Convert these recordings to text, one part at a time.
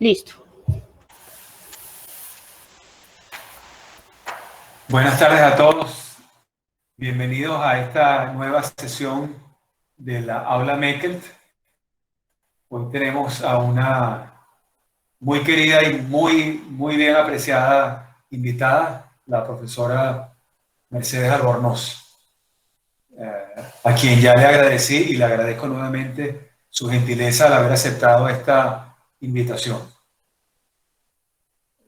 Listo. Buenas tardes a todos. Bienvenidos a esta nueva sesión de la Aula Mekelt. Hoy tenemos a una muy querida y muy bien apreciada invitada, la profesora Mercedes Albornoz, a quien ya le agradecí y le agradezco nuevamente su gentileza al haber aceptado esta invitación.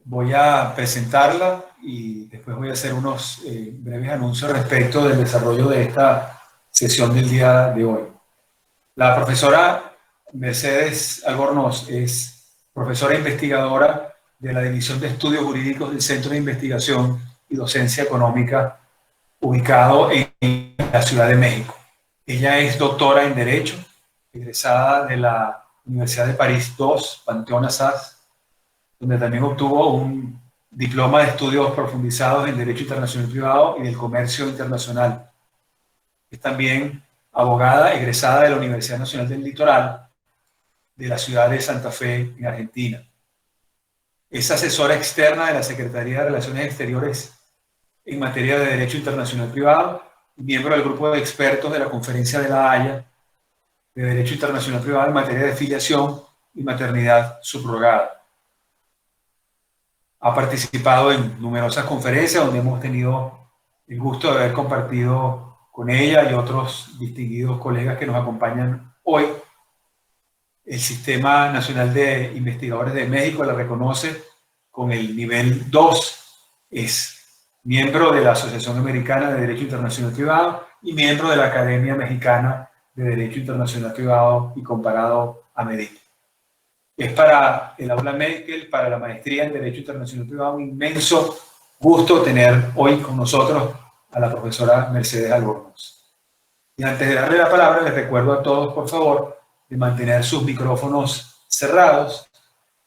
Voy a presentarla y después voy a hacer unos breves anuncios respecto del desarrollo de esta sesión del día de hoy. La profesora Mercedes Albornoz es profesora investigadora de la División de Estudios Jurídicos del Centro de Investigación y Docencia Económica, ubicado en la Ciudad de México. Ella es doctora en Derecho, egresada de la Universidad de París II, Panthéon-Assas, donde también obtuvo un diploma de estudios profundizados en Derecho Internacional Privado y del Comercio Internacional. Es también abogada egresada de la Universidad Nacional del Litoral de la ciudad de Santa Fe, en Argentina. Es asesora externa de la Secretaría de Relaciones Exteriores en materia de Derecho Internacional Privado y miembro del grupo de expertos de la Conferencia de La Haya de Derecho Internacional Privado en materia de filiación y maternidad subrogada. Ha participado en numerosas conferencias donde hemos tenido el gusto de haber compartido con ella y otros distinguidos colegas que nos acompañan hoy. El Sistema Nacional de Investigadores de México la reconoce con el nivel 2. Es miembro de la Asociación Americana de Derecho Internacional Privado y miembro de la Academia Mexicana de Derecho Internacional Privado y Comparado a Medellín. Es para el Aula Mekelt, para la maestría en Derecho Internacional Privado, un inmenso gusto tener hoy con nosotros a la profesora Mercedes Albornoz. Y antes de darle la palabra, les recuerdo a todos, por favor, de mantener sus micrófonos cerrados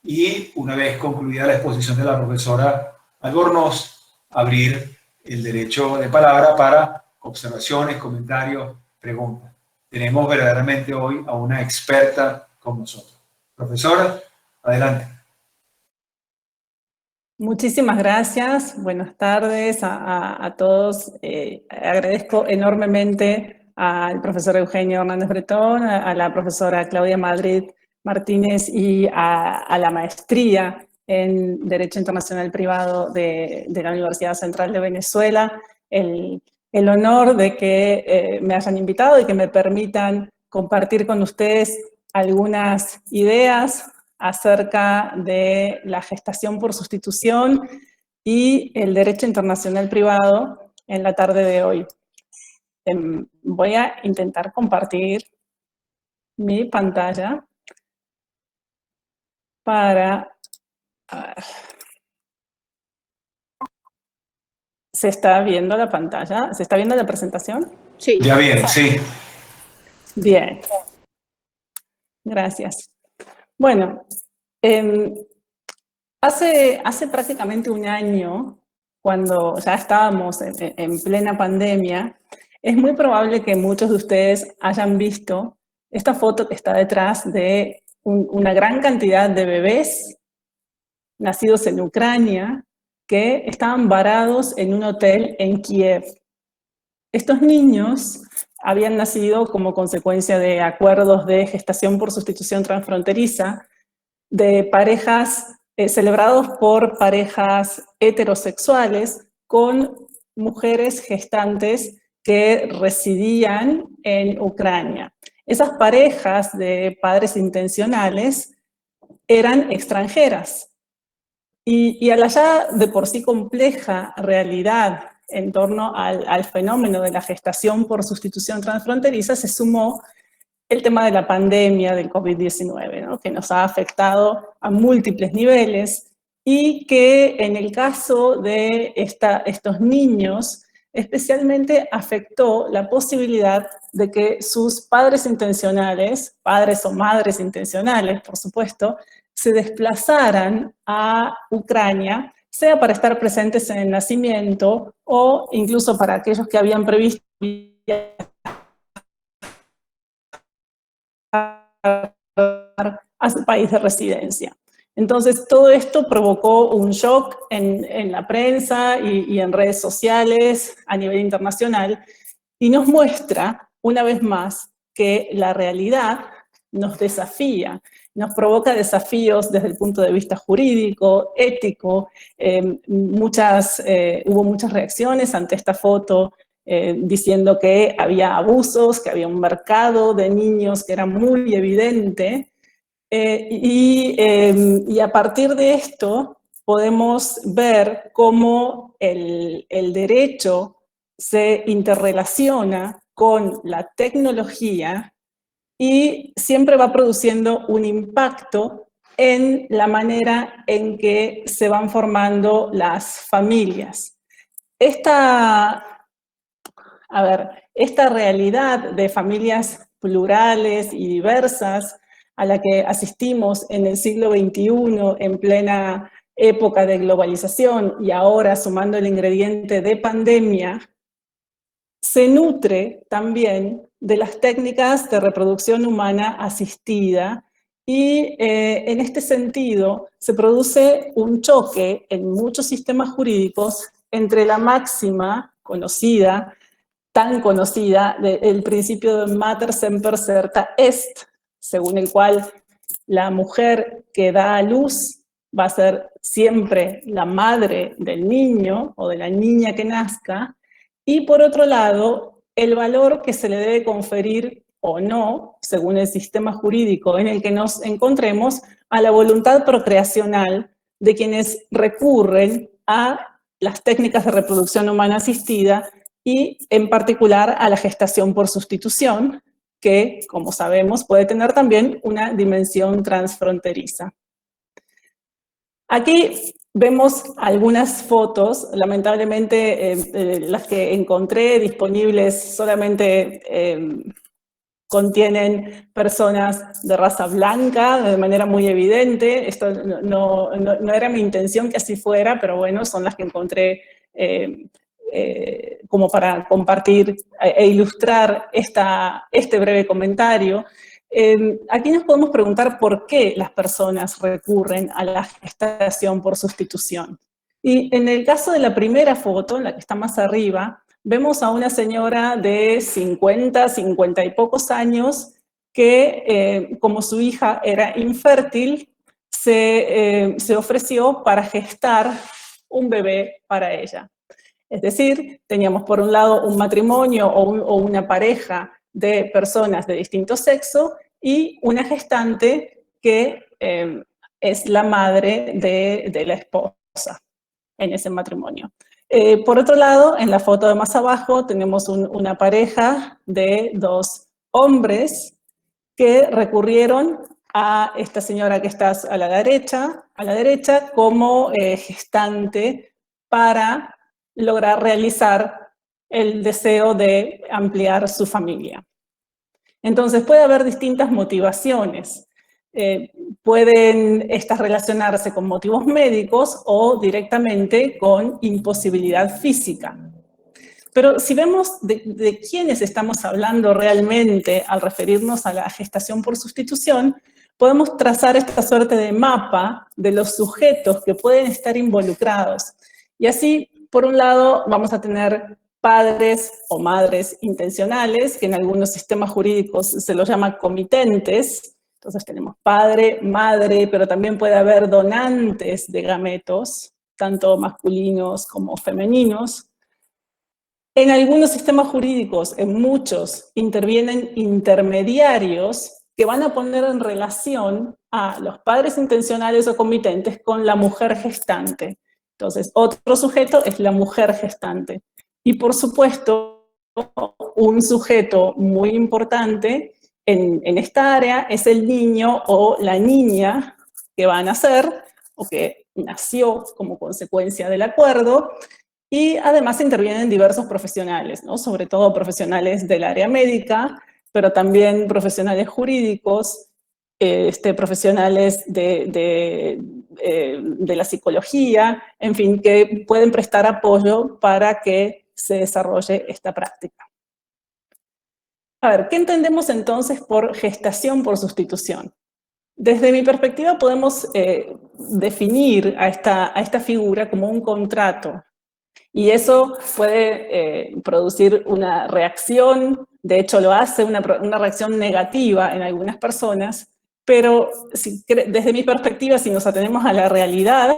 y, una vez concluida la exposición de la profesora Albornoz, abrir el derecho de palabra para observaciones, comentarios, preguntas. Tenemos verdaderamente hoy a una experta con nosotros. Profesora, adelante. Muchísimas gracias. Buenas tardes a todos. Agradezco enormemente al profesor Eugenio Hernández Bretón, a la profesora Claudia Madrid Martínez y a la maestría en Derecho Internacional Privado de la Universidad Central de Venezuela, el honor de que me hayan invitado y que me permitan compartir con ustedes algunas ideas acerca de la gestación por sustitución y el derecho internacional privado en la tarde de hoy. Voy a intentar compartir mi pantalla para... A ver. ¿Se está viendo la pantalla? ¿Se está viendo la presentación? Sí. Ya bien, sí. Bien. Gracias. Bueno, hace prácticamente un año, cuando ya estábamos en plena pandemia, es muy probable que muchos de ustedes hayan visto esta foto que está detrás de una gran cantidad de bebés nacidos en Ucrania que estaban varados en un hotel en Kiev. Estos niños habían nacido como consecuencia de acuerdos de gestación por sustitución transfronteriza de parejas celebrados por parejas heterosexuales con mujeres gestantes que residían en Ucrania. Esas parejas de padres intencionales eran extranjeras. Y a la ya de por sí compleja realidad en torno al fenómeno de la gestación por sustitución transfronteriza se sumó el tema de la pandemia del COVID-19, ¿no? Que nos ha afectado a múltiples niveles y que en el caso de estos niños especialmente afectó la posibilidad de que sus padres intencionales, padres o madres intencionales, por supuesto, se desplazaran a Ucrania, sea para estar presentes en el nacimiento o incluso para aquellos que habían previsto a su país de residencia. Entonces, todo esto provocó un shock en la prensa y en redes sociales a nivel internacional, y nos muestra, una vez más, que la realidad nos desafía, nos provoca desafíos desde el punto de vista jurídico, ético. Hubo muchas reacciones ante esta foto diciendo que había abusos, que había un mercado de niños que era muy evidente. Y a partir de esto podemos ver cómo el derecho se interrelaciona con la tecnología y siempre va produciendo un impacto en la manera en que se van formando las familias. Esta realidad de familias plurales y diversas a la que asistimos en el siglo XXI, en plena época de globalización y ahora sumando el ingrediente de pandemia, se nutre también de las técnicas de reproducción humana asistida y en este sentido se produce un choque en muchos sistemas jurídicos entre la máxima conocida, tan conocida, del principio de mater semper certa est, según el cual la mujer que da a luz va a ser siempre la madre del niño o de la niña que nazca, y por otro lado, el valor que se le debe conferir o no, según el sistema jurídico en el que nos encontremos, a la voluntad procreacional de quienes recurren a las técnicas de reproducción humana asistida y en particular a la gestación por sustitución, que, como sabemos, puede tener también una dimensión transfronteriza. Aquí vemos algunas fotos, lamentablemente las que encontré disponibles solamente contienen personas de raza blanca de manera muy evidente. Esto no era mi intención que así fuera, pero bueno, son las que encontré como para compartir e ilustrar este breve comentario. Aquí nos podemos preguntar por qué las personas recurren a la gestación por sustitución. Y en el caso de la primera foto, en la que está más arriba, vemos a una señora de 50 y pocos años que, como su hija era infértil, se ofreció para gestar un bebé para ella. Es decir, teníamos por un lado un matrimonio o una pareja de personas de distinto sexo y una gestante que es la madre de la esposa en ese matrimonio. Por otro lado, en la foto de más abajo tenemos una pareja de dos hombres que recurrieron a esta señora que está a la derecha como gestante para lograr realizar el deseo de ampliar su familia. Entonces puede haber distintas motivaciones. Pueden estas relacionarse con motivos médicos o directamente con imposibilidad física. Pero si vemos de quiénes estamos hablando realmente al referirnos a la gestación por sustitución, podemos trazar esta suerte de mapa de los sujetos que pueden estar involucrados. Y así, por un lado, vamos a tener padres o madres intencionales, que en algunos sistemas jurídicos se los llama comitentes. Entonces tenemos padre, madre, pero también puede haber donantes de gametos, tanto masculinos como femeninos. En algunos sistemas jurídicos, en muchos, intervienen intermediarios que van a poner en relación a los padres intencionales o comitentes con la mujer gestante. Entonces, otro sujeto es la mujer gestante. Y por supuesto, un sujeto muy importante en esta área es el niño o la niña que va a nacer o que nació como consecuencia del acuerdo. Y además intervienen diversos profesionales, ¿no? Sobre todo profesionales del área médica, pero también profesionales jurídicos, profesionales de la psicología, en fin, que pueden prestar apoyo para que se desarrolle esta práctica. A ver, ¿qué entendemos entonces por gestación por sustitución? Desde mi perspectiva podemos definir a esta figura como un contrato. Y eso puede producir una reacción, de hecho lo hace, una reacción negativa en algunas personas, pero desde mi perspectiva, si nos atenemos a la realidad,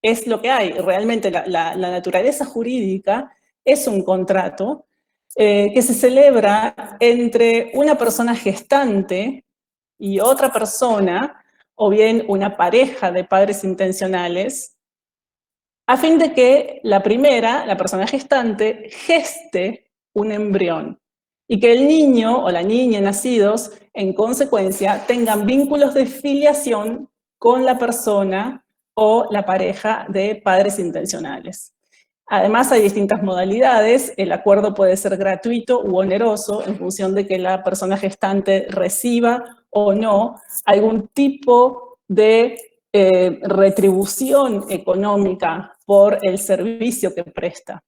es lo que hay. Realmente la naturaleza jurídica es un contrato que se celebra entre una persona gestante y otra persona, o bien una pareja de padres intencionales, a fin de que la primera, la persona gestante, geste un embrión y que el niño o la niña nacidos, en consecuencia, tengan vínculos de filiación con la persona o la pareja de padres intencionales. Además, hay distintas modalidades. El acuerdo puede ser gratuito u oneroso en función de que la persona gestante reciba o no algún tipo de retribución económica por el servicio que presta.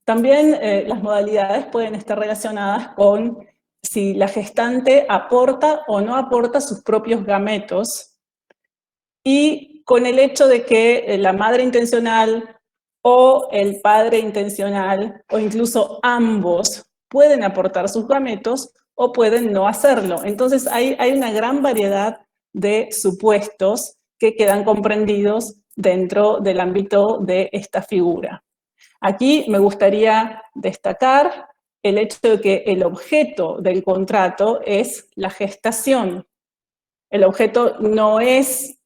También las modalidades pueden estar relacionadas con si la gestante aporta o no aporta sus propios gametos y con el hecho de que la madre intencional o el padre intencional o incluso ambos pueden aportar sus gametos o pueden no hacerlo. Entonces hay una gran variedad de supuestos que quedan comprendidos dentro del ámbito de esta figura. Aquí me gustaría destacar el hecho de que el objeto del contrato es la gestación. El objeto no es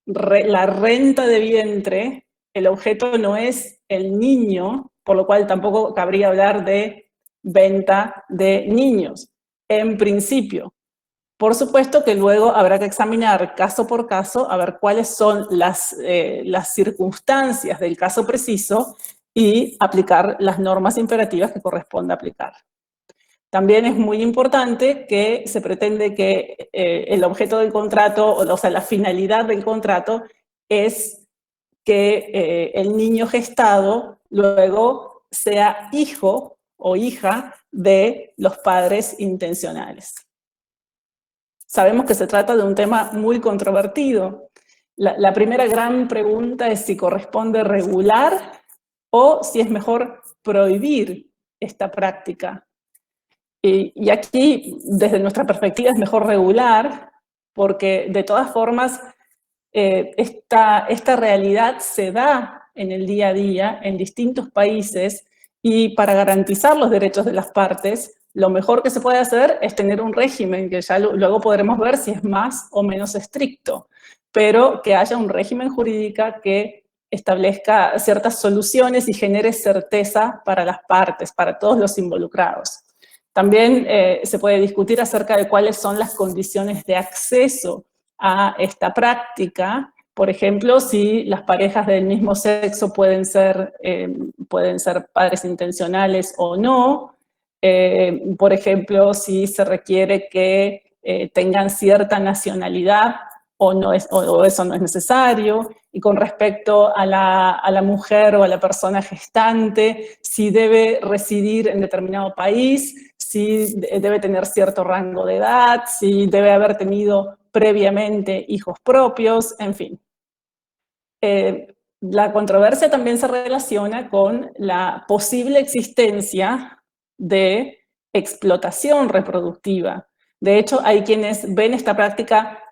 la renta de vientre, el objeto no es el niño, por lo cual tampoco cabría hablar de venta de niños, en principio. Por supuesto que luego habrá que examinar caso por caso a ver cuáles son las circunstancias del caso preciso y aplicar las normas imperativas que corresponde aplicar. También es muy importante que se pretende que el objeto del contrato, o sea, la finalidad del contrato es que el niño gestado luego sea hijo o hija de los padres intencionales. Sabemos que se trata de un tema muy controvertido. La primera gran pregunta es si corresponde regular o si es mejor prohibir esta práctica. Y aquí, desde nuestra perspectiva, es mejor regular, porque de todas formas, esta realidad se da en el día a día en distintos países y para garantizar los derechos de las partes, lo mejor que se puede hacer es tener un régimen, que ya luego podremos ver si es más o menos estricto, pero que haya un régimen jurídico que establezca ciertas soluciones y genere certeza para las partes, para todos los involucrados. También se puede discutir acerca de cuáles son las condiciones de acceso a esta práctica. Por ejemplo, si las parejas del mismo sexo pueden ser padres intencionales o no. Por ejemplo, si se requiere que tengan cierta nacionalidad o eso no es necesario. Y con respecto a la mujer o a la persona gestante, si debe residir en determinado país, si debe tener cierto rango de edad, si debe haber tenido previamente hijos propios, en fin. La controversia también se relaciona con la posible existencia de explotación reproductiva. De hecho, hay quienes ven esta práctica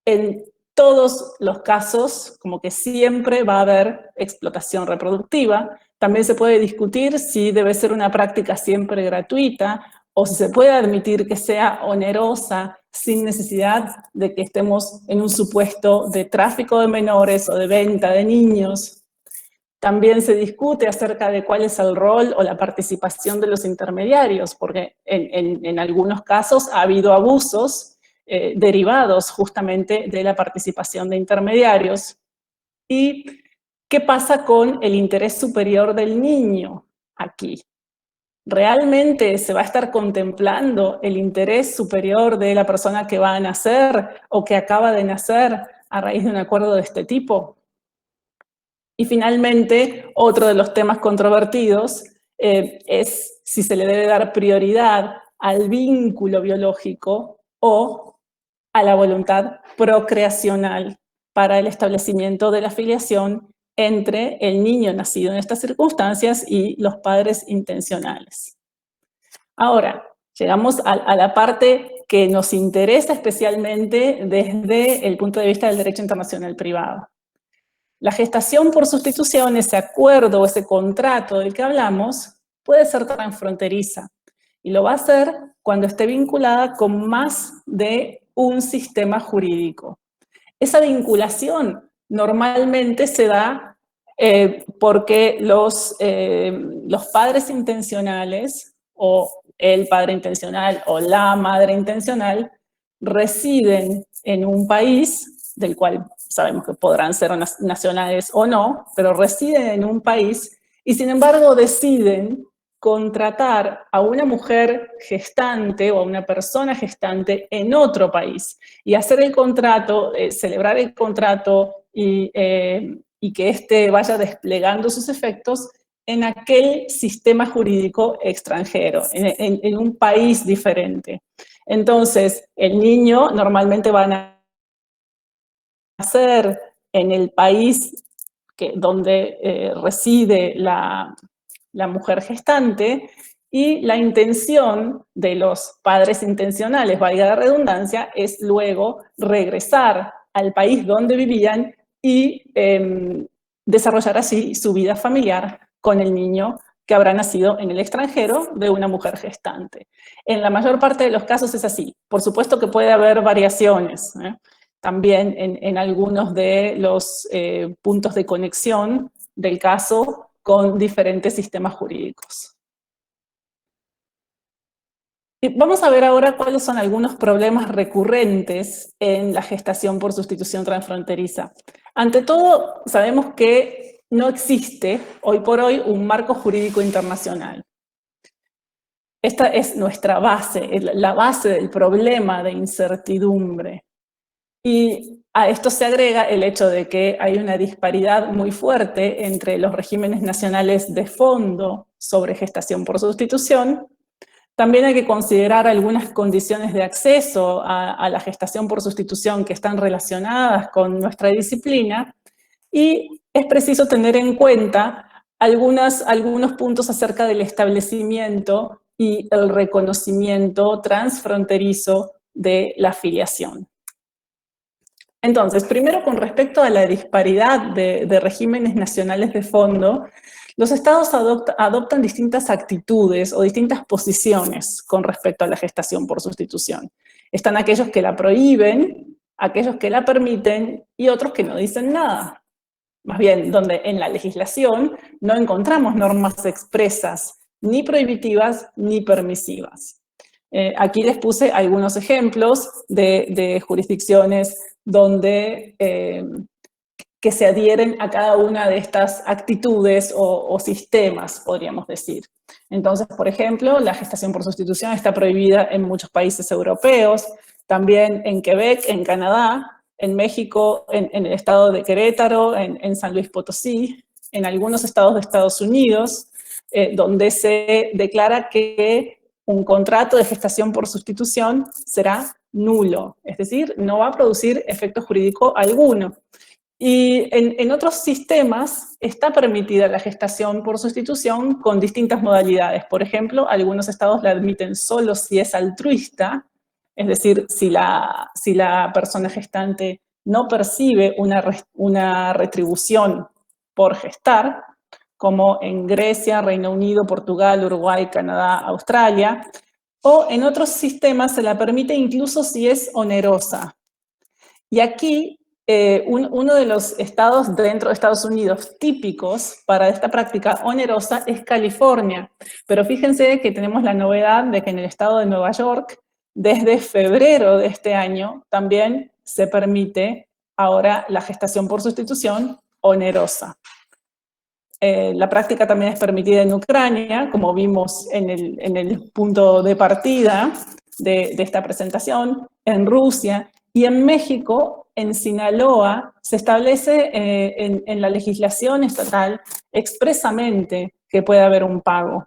en todos los casos, como que siempre va a haber explotación reproductiva. También se puede discutir si debe ser una práctica siempre gratuita o si se puede admitir que sea onerosa sin necesidad de que estemos en un supuesto de tráfico de menores o de venta de niños. También se discute acerca de cuál es el rol o la participación de los intermediarios, porque en algunos casos ha habido abusos derivados justamente de la participación de intermediarios. ¿Y qué pasa con el interés superior del niño aquí? ¿Realmente se va a estar contemplando el interés superior de la persona que va a nacer o que acaba de nacer a raíz de un acuerdo de este tipo? Y finalmente, otro de los temas controvertidos es si se le debe dar prioridad al vínculo biológico o a la voluntad procreacional para el establecimiento de la filiación entre el niño nacido en estas circunstancias y los padres intencionales. Ahora, llegamos a la parte que nos interesa especialmente desde el punto de vista del derecho internacional privado. La gestación por sustitución, ese acuerdo o ese contrato del que hablamos, puede ser transfronteriza y lo va a ser cuando esté vinculada con más de un sistema jurídico. Esa vinculación normalmente se da porque los padres intencionales o el padre intencional o la madre intencional residen en un país del cual sabemos que podrán ser nacionales o no, pero residen en un país y sin embargo deciden contratar a una mujer gestante o a una persona gestante en otro país y hacer el contrato, celebrar el contrato y que éste vaya desplegando sus efectos en aquel sistema jurídico extranjero, en un país diferente. Entonces, el niño normalmente va a nacer en el país donde reside la mujer gestante, y la intención de los padres intencionales, valga la redundancia, es luego regresar al país donde vivían y desarrollar así su vida familiar con el niño que habrá nacido en el extranjero de una mujer gestante. En la mayor parte de los casos es así. Por supuesto que puede haber variaciones, también en algunos de los puntos de conexión del caso con diferentes sistemas jurídicos. Y vamos a ver ahora cuáles son algunos problemas recurrentes en la gestación por sustitución transfronteriza. Ante todo, sabemos que no existe hoy por hoy un marco jurídico internacional. Esta es nuestra base, la base del problema de incertidumbre. Y a esto se agrega el hecho de que hay una disparidad muy fuerte entre los regímenes nacionales de fondo sobre gestación por sustitución. También hay que considerar algunas condiciones de acceso a la gestación por sustitución que están relacionadas con nuestra disciplina, y es preciso tener en cuenta algunos puntos acerca del establecimiento y el reconocimiento transfronterizo de la filiación. Entonces, primero, con respecto a la disparidad de regímenes nacionales de fondo, los estados adoptan distintas actitudes o distintas posiciones con respecto a la gestación por sustitución. Están aquellos que la prohíben, aquellos que la permiten y otros que no dicen nada. Más bien, donde en la legislación no encontramos normas expresas, ni prohibitivas ni permisivas. Aquí les puse algunos ejemplos de jurisdicciones donde que se adhieren a cada una de estas actitudes o sistemas, podríamos decir. Entonces, por ejemplo, la gestación por sustitución está prohibida en muchos países europeos, también en Quebec, en Canadá, en México, en el estado de Querétaro, en San Luis Potosí, en algunos estados de Estados Unidos, donde se declara que un contrato de gestación por sustitución será nulo, es decir, no va a producir efecto jurídico alguno. Y en otros sistemas está permitida la gestación por sustitución con distintas modalidades. Por ejemplo, algunos estados la admiten solo si es altruista, es decir, si la persona gestante no percibe una retribución por gestar, como en Grecia, Reino Unido, Portugal, Uruguay, Canadá, Australia. O en otros sistemas se la permite incluso si es onerosa. Y aquí uno de los estados dentro de Estados Unidos típicos para esta práctica onerosa es California. Pero fíjense que tenemos la novedad de que en el estado de Nueva York, desde febrero de este año, también se permite ahora la gestación por sustitución onerosa. La práctica también es permitida en Ucrania, como vimos en el punto de partida de esta presentación, en Rusia, y en México, en Sinaloa, se establece en la legislación estatal expresamente que puede haber un pago.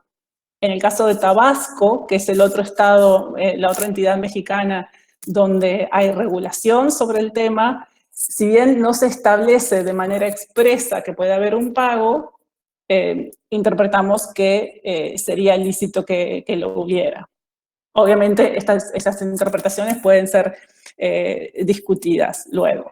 En el caso de Tabasco, que es el otro estado, la otra entidad mexicana donde hay regulación sobre el tema. Si bien no se establece de manera expresa que puede haber un pago, interpretamos que sería lícito que lo hubiera. Obviamente estas interpretaciones pueden ser discutidas luego.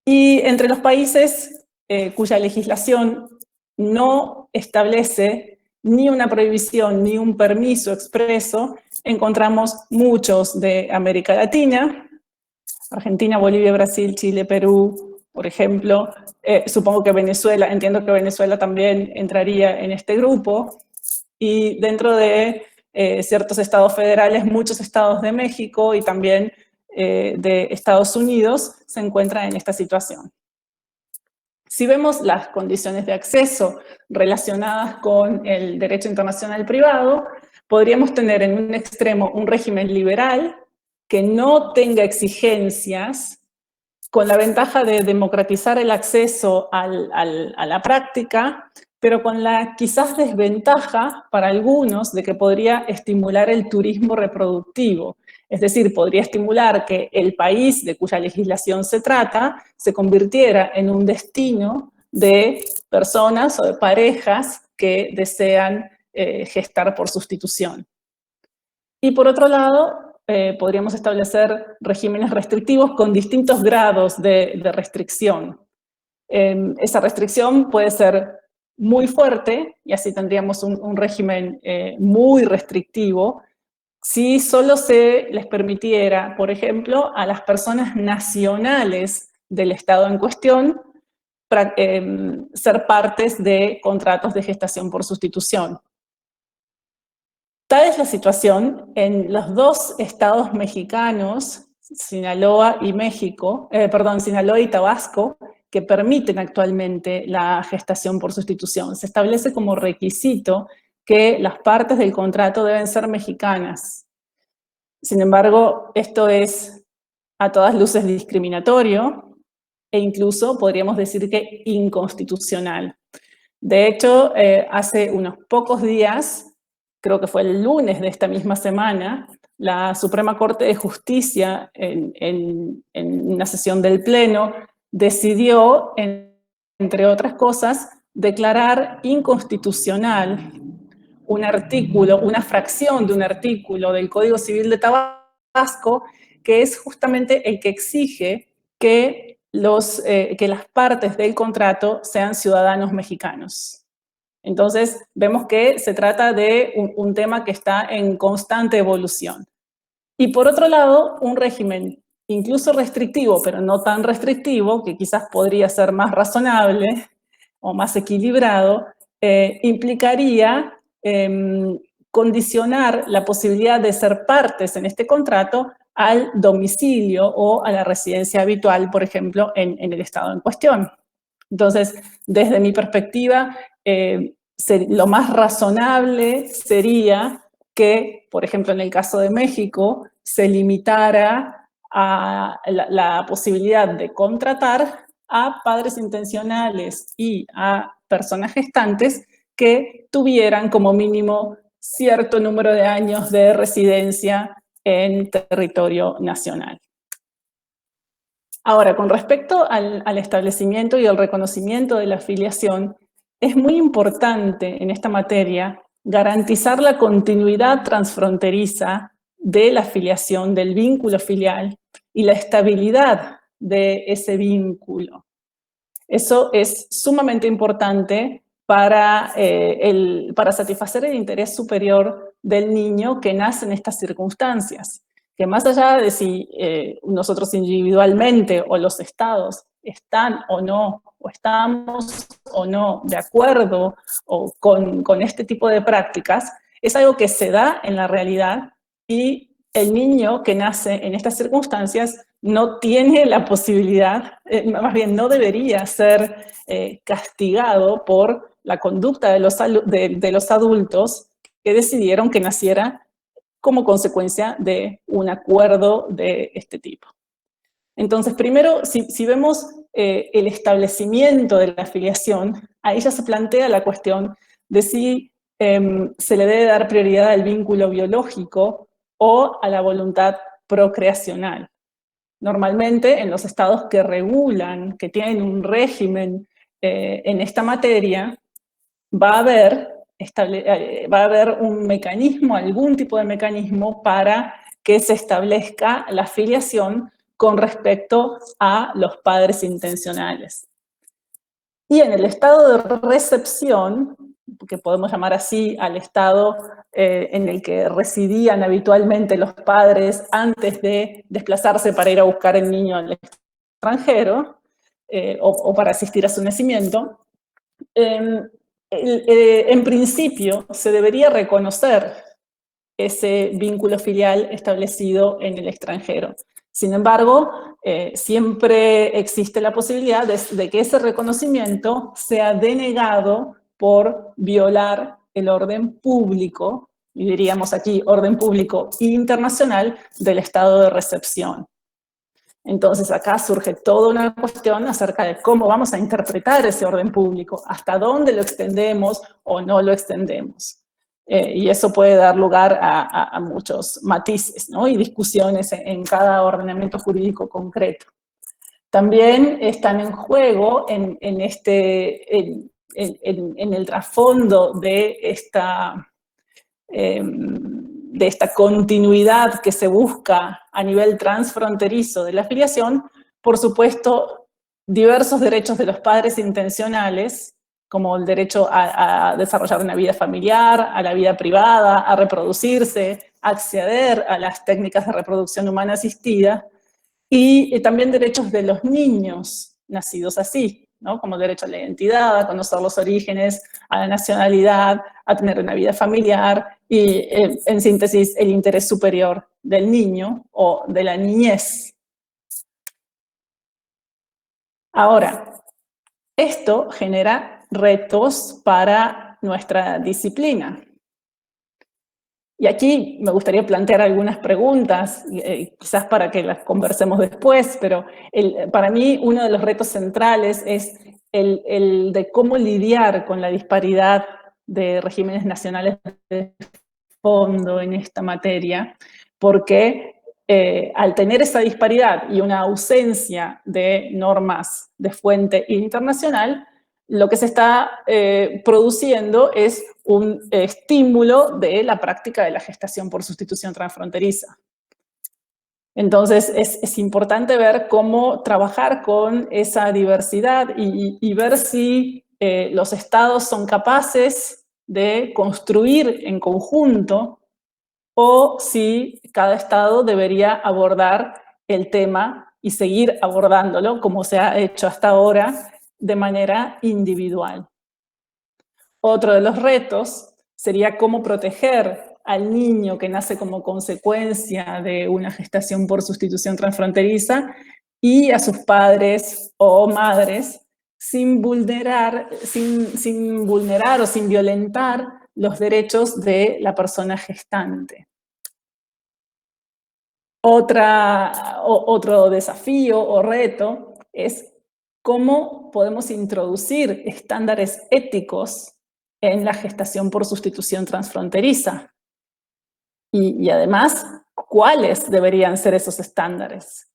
Y entre los países cuya legislación no establece ni una prohibición ni un permiso expreso, encontramos muchos de América Latina, Argentina, Bolivia, Brasil, Chile, Perú, por ejemplo. Supongo que Venezuela, entiendo que Venezuela también entraría en este grupo. Y dentro de ciertos estados federales, muchos estados de México y también de Estados Unidos se encuentran en esta situación. Si vemos las condiciones de acceso relacionadas con el derecho internacional privado, podríamos tener en un extremo un régimen liberal que no tenga exigencias, con la ventaja de democratizar el acceso a la práctica, pero con la quizás desventaja para algunos de que podría estimular el turismo reproductivo. Es decir, podría estimular que el país de cuya legislación se trata se convirtiera en un destino de personas o de parejas que desean gestar por sustitución. Y por otro lado, podríamos establecer regímenes restrictivos con distintos grados de restricción. Esa restricción puede ser muy fuerte, y así tendríamos un régimen muy restrictivo, si solo se les permitiera, por ejemplo, a las personas nacionales del Estado en cuestión ser partes de contratos de gestación por sustitución. Tal es la situación en los dos estados mexicanos, Sinaloa y Sinaloa y Tabasco, que permiten actualmente la gestación por sustitución. Se establece como requisito que las partes del contrato deben ser mexicanas. Sin embargo, esto es a todas luces discriminatorio e incluso podríamos decir que inconstitucional. De hecho, hace unos pocos días, creo que fue el lunes de esta misma semana, la Suprema Corte de Justicia, en una sesión del Pleno, decidió, entre otras cosas, declarar inconstitucional un artículo, una fracción de un artículo del Código Civil de Tabasco, que es justamente el que exige que las partes del contrato sean ciudadanos mexicanos. Entonces, vemos que se trata de un tema que está en constante evolución. Y por otro lado, un régimen incluso restrictivo, pero no tan restrictivo, que quizás podría ser más razonable o más equilibrado, implicaría condicionar la posibilidad de ser partes en este contrato al domicilio o a la residencia habitual, por ejemplo, en el estado en cuestión. Entonces, desde mi perspectiva, lo más razonable sería que, por ejemplo, en el caso de México, se limitara a la posibilidad de contratar a padres intencionales y a personas gestantes que tuvieran como mínimo cierto número de años de residencia en territorio nacional. Ahora, con respecto al establecimiento y al reconocimiento de la filiación, es muy importante en esta materia garantizar la continuidad transfronteriza de la filiación, del vínculo filial y la estabilidad de ese vínculo. Eso es sumamente importante para satisfacer el interés superior del niño que nace en estas circunstancias. Que más allá de si nosotros individualmente o los estados están o no, o estamos o no de acuerdo o con este tipo de prácticas, es algo que se da en la realidad y el niño que nace en estas circunstancias no tiene la posibilidad, más bien no debería ser castigado por la conducta de los adultos que decidieron que naciera como consecuencia de un acuerdo de este tipo. Entonces, primero, si vemos el establecimiento de la filiación, ahí ya se plantea la cuestión de si se le debe dar prioridad al vínculo biológico o a la voluntad procreacional. Normalmente en los estados que regulan, que tienen un régimen en esta materia, va a haber un mecanismo, algún tipo de mecanismo para que se establezca la filiación con respecto a los padres intencionales. Y en el estado de recepción, que podemos llamar así al estado en el que residían habitualmente los padres antes de desplazarse para ir a buscar el niño al extranjero, o para asistir a su nacimiento, en principio se debería reconocer ese vínculo filial establecido en el extranjero. Sin embargo, siempre existe la posibilidad de que ese reconocimiento sea denegado por violar el orden público, y diríamos aquí orden público internacional, del estado de recepción. Entonces acá surge toda una cuestión acerca de cómo vamos a interpretar ese orden público, hasta dónde lo extendemos o no lo extendemos. Y eso puede dar lugar a muchos matices, ¿no? Y discusiones en cada ordenamiento jurídico concreto. También están en juego en el trasfondo de esta continuidad que se busca a nivel transfronterizo de la filiación, por supuesto, diversos derechos de los padres intencionales, como el derecho a desarrollar una vida familiar, a la vida privada, a reproducirse, a acceder a las técnicas de reproducción humana asistida, y también derechos de los niños nacidos así, ¿no? Como el derecho a la identidad, a conocer los orígenes, a la nacionalidad, a tener una vida familiar y, en síntesis, el interés superior del niño o de la niñez. Ahora, esto genera retos para nuestra disciplina. Y aquí me gustaría plantear algunas preguntas, quizás para que las conversemos después, pero para mí uno de los retos centrales es el de cómo lidiar con la disparidad de regímenes nacionales de fondo en esta materia, porque al tener esa disparidad y una ausencia de normas de fuente internacional, lo que se está produciendo es un estímulo de la práctica de la gestación por sustitución transfronteriza. Entonces es importante ver cómo trabajar con esa diversidad y ver si los estados son capaces de construir en conjunto o si cada estado debería abordar el tema y seguir abordándolo como se ha hecho hasta ahora de manera individual. Otro de los retos sería cómo proteger al niño que nace como consecuencia de una gestación por sustitución transfronteriza y a sus padres o madres sin vulnerar o sin violentar los derechos de la persona gestante. Otro desafío o reto es cómo podemos introducir estándares éticos en la gestación por sustitución transfronteriza. Y además, ¿cuáles deberían ser esos estándares?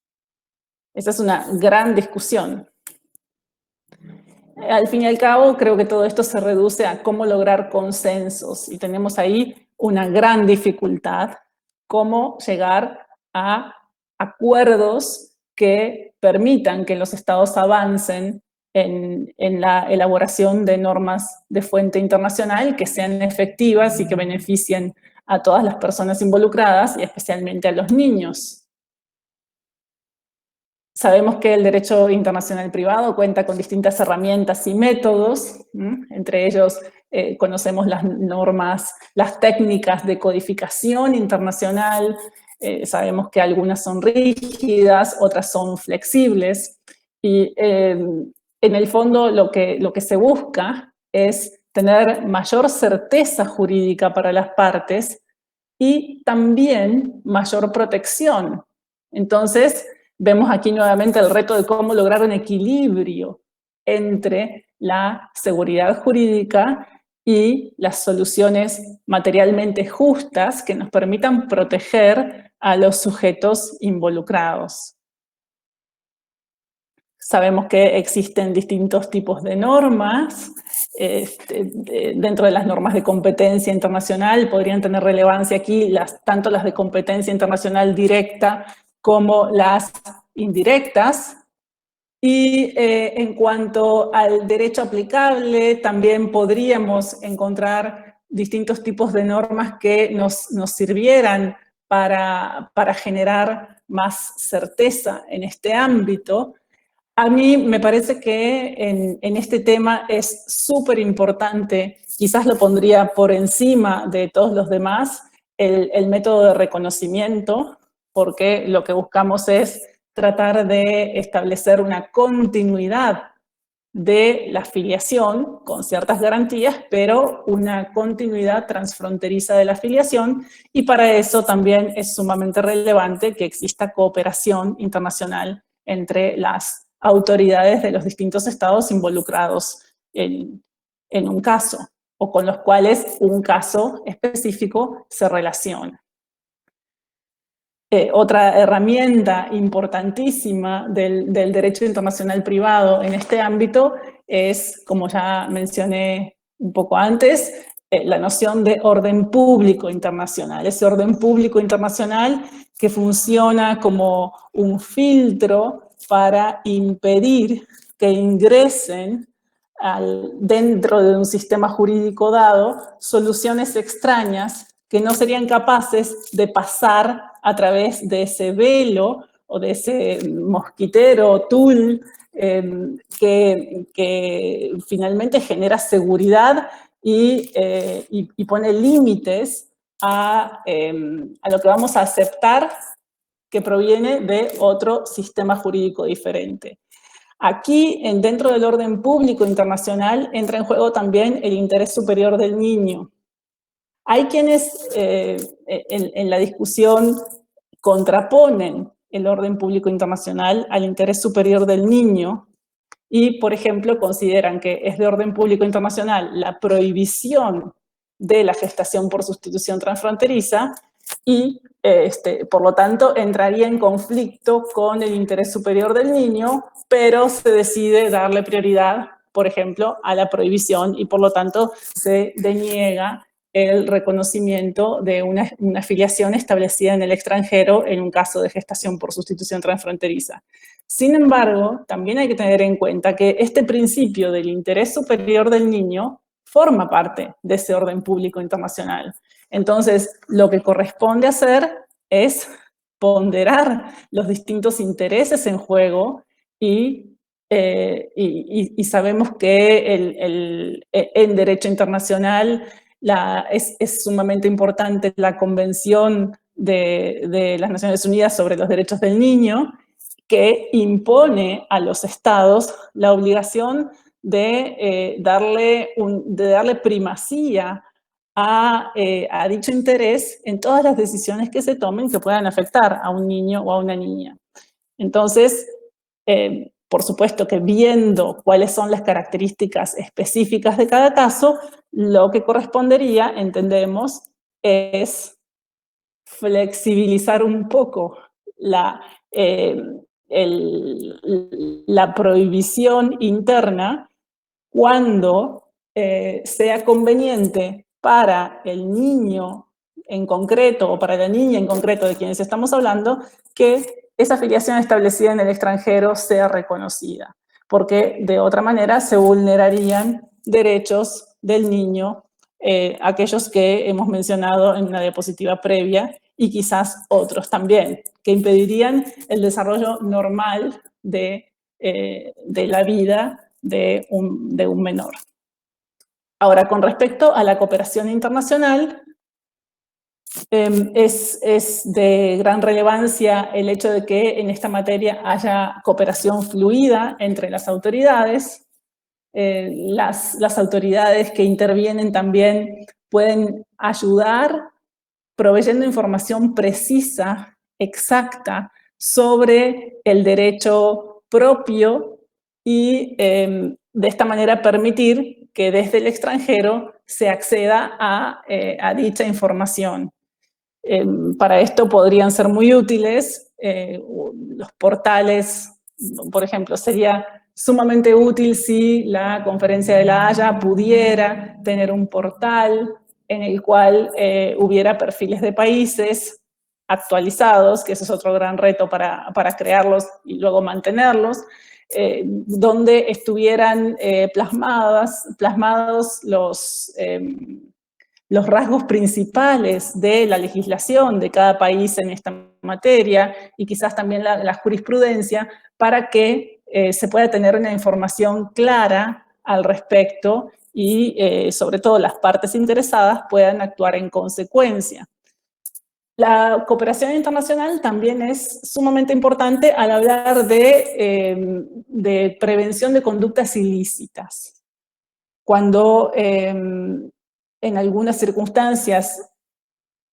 Esa es una gran discusión. Al fin y al cabo, creo que todo esto se reduce a cómo lograr consensos, y tenemos ahí una gran dificultad, cómo llegar a acuerdos que permitan que los estados avancen en la elaboración de normas de fuente internacional que sean efectivas y que beneficien a todas las personas involucradas y especialmente a los niños. Sabemos que el derecho internacional privado cuenta con distintas herramientas y métodos, entre ellos conocemos las normas, las técnicas de codificación internacional, sabemos que algunas son rígidas, otras son flexibles, y en el fondo lo que se busca es tener mayor certeza jurídica para las partes y también mayor protección. Entonces, vemos aquí nuevamente el reto de cómo lograr un equilibrio entre la seguridad jurídica y las soluciones materialmente justas que nos permitan proteger a los sujetos involucrados. Sabemos que existen distintos tipos de normas. Dentro de las normas de competencia internacional podrían tener relevancia aquí tanto las de competencia internacional directa como las indirectas. Y en cuanto al derecho aplicable, también podríamos encontrar distintos tipos de normas que nos sirvieran para generar más certeza en este ámbito. A mí me parece que en este tema es súper importante, quizás lo pondría por encima de todos los demás, el método de reconocimiento, porque lo que buscamos es tratar de establecer una continuidad de la filiación con ciertas garantías, pero una continuidad transfronteriza de la filiación, y para eso también es sumamente relevante que exista cooperación internacional entre las autoridades de los distintos estados involucrados en un caso, o con los cuales un caso específico se relaciona. Otra herramienta importantísima del derecho internacional privado en este ámbito es, como ya mencioné un poco antes, la noción de orden público internacional. Ese orden público internacional que funciona como un filtro para impedir que ingresen dentro de un sistema jurídico dado soluciones extrañas que no serían capaces de pasar a través de ese velo o de ese mosquitero, tul, que finalmente genera seguridad y pone límites a lo que vamos a aceptar que proviene de otro sistema jurídico diferente. Aquí, dentro del orden público internacional, entra en juego también el interés superior del niño. Hay quienes en la discusión contraponen el orden público internacional al interés superior del niño y, por ejemplo, consideran que es de orden público internacional la prohibición de la gestación por sustitución transfronteriza y, por lo tanto, entraría en conflicto con el interés superior del niño, pero se decide darle prioridad, por ejemplo, a la prohibición y, por lo tanto, se deniega el reconocimiento de una filiación establecida en el extranjero en un caso de gestación por sustitución transfronteriza. Sin embargo, también hay que tener en cuenta que este principio del interés superior del niño forma parte de ese orden público internacional. Entonces, lo que corresponde hacer es ponderar los distintos intereses en juego y sabemos que en derecho internacional es sumamente importante la Convención de las Naciones Unidas sobre los Derechos del Niño, que impone a los estados la obligación de darle primacía a dicho interés en todas las decisiones que se tomen que puedan afectar a un niño o a una niña. Entonces, por supuesto que viendo cuáles son las características específicas de cada caso, lo que correspondería, entendemos, es flexibilizar un poco la prohibición interna cuando sea conveniente para el niño en concreto o para la niña en concreto de quienes estamos hablando, que esa filiación establecida en el extranjero sea reconocida, porque de otra manera se vulnerarían derechos del niño, aquellos que hemos mencionado en una diapositiva previa y quizás otros también, que impedirían el desarrollo normal de la vida de un menor. Ahora, con respecto a la cooperación internacional, es de gran relevancia el hecho de que en esta materia haya cooperación fluida entre las autoridades. Las autoridades que intervienen también pueden ayudar proveyendo información precisa, exacta, sobre el derecho propio y de esta manera permitir que desde el extranjero se acceda a dicha información. Para esto podrían ser muy útiles los portales. Por ejemplo, sería sumamente útil si la Conferencia de La Haya pudiera tener un portal en el cual hubiera perfiles de países actualizados, que ese es otro gran reto para crearlos y luego mantenerlos, donde estuvieran plasmados los rasgos principales de la legislación de cada país en esta materia y quizás también la jurisprudencia para que se pueda tener una información clara al respecto y sobre todo las partes interesadas puedan actuar en consecuencia. La cooperación internacional también es sumamente importante al hablar de prevención de conductas ilícitas. Cuando en algunas circunstancias,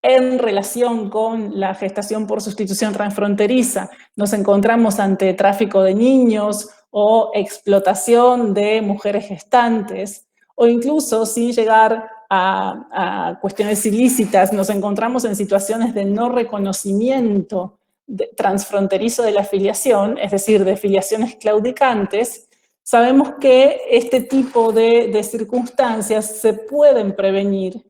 en relación con la gestación por sustitución transfronteriza, nos encontramos ante tráfico de niños o explotación de mujeres gestantes, o incluso sin llegar a cuestiones ilícitas, nos encontramos en situaciones de no reconocimiento transfronterizo de la filiación, es decir, de filiaciones claudicantes. Sabemos que este tipo de circunstancias se pueden prevenir.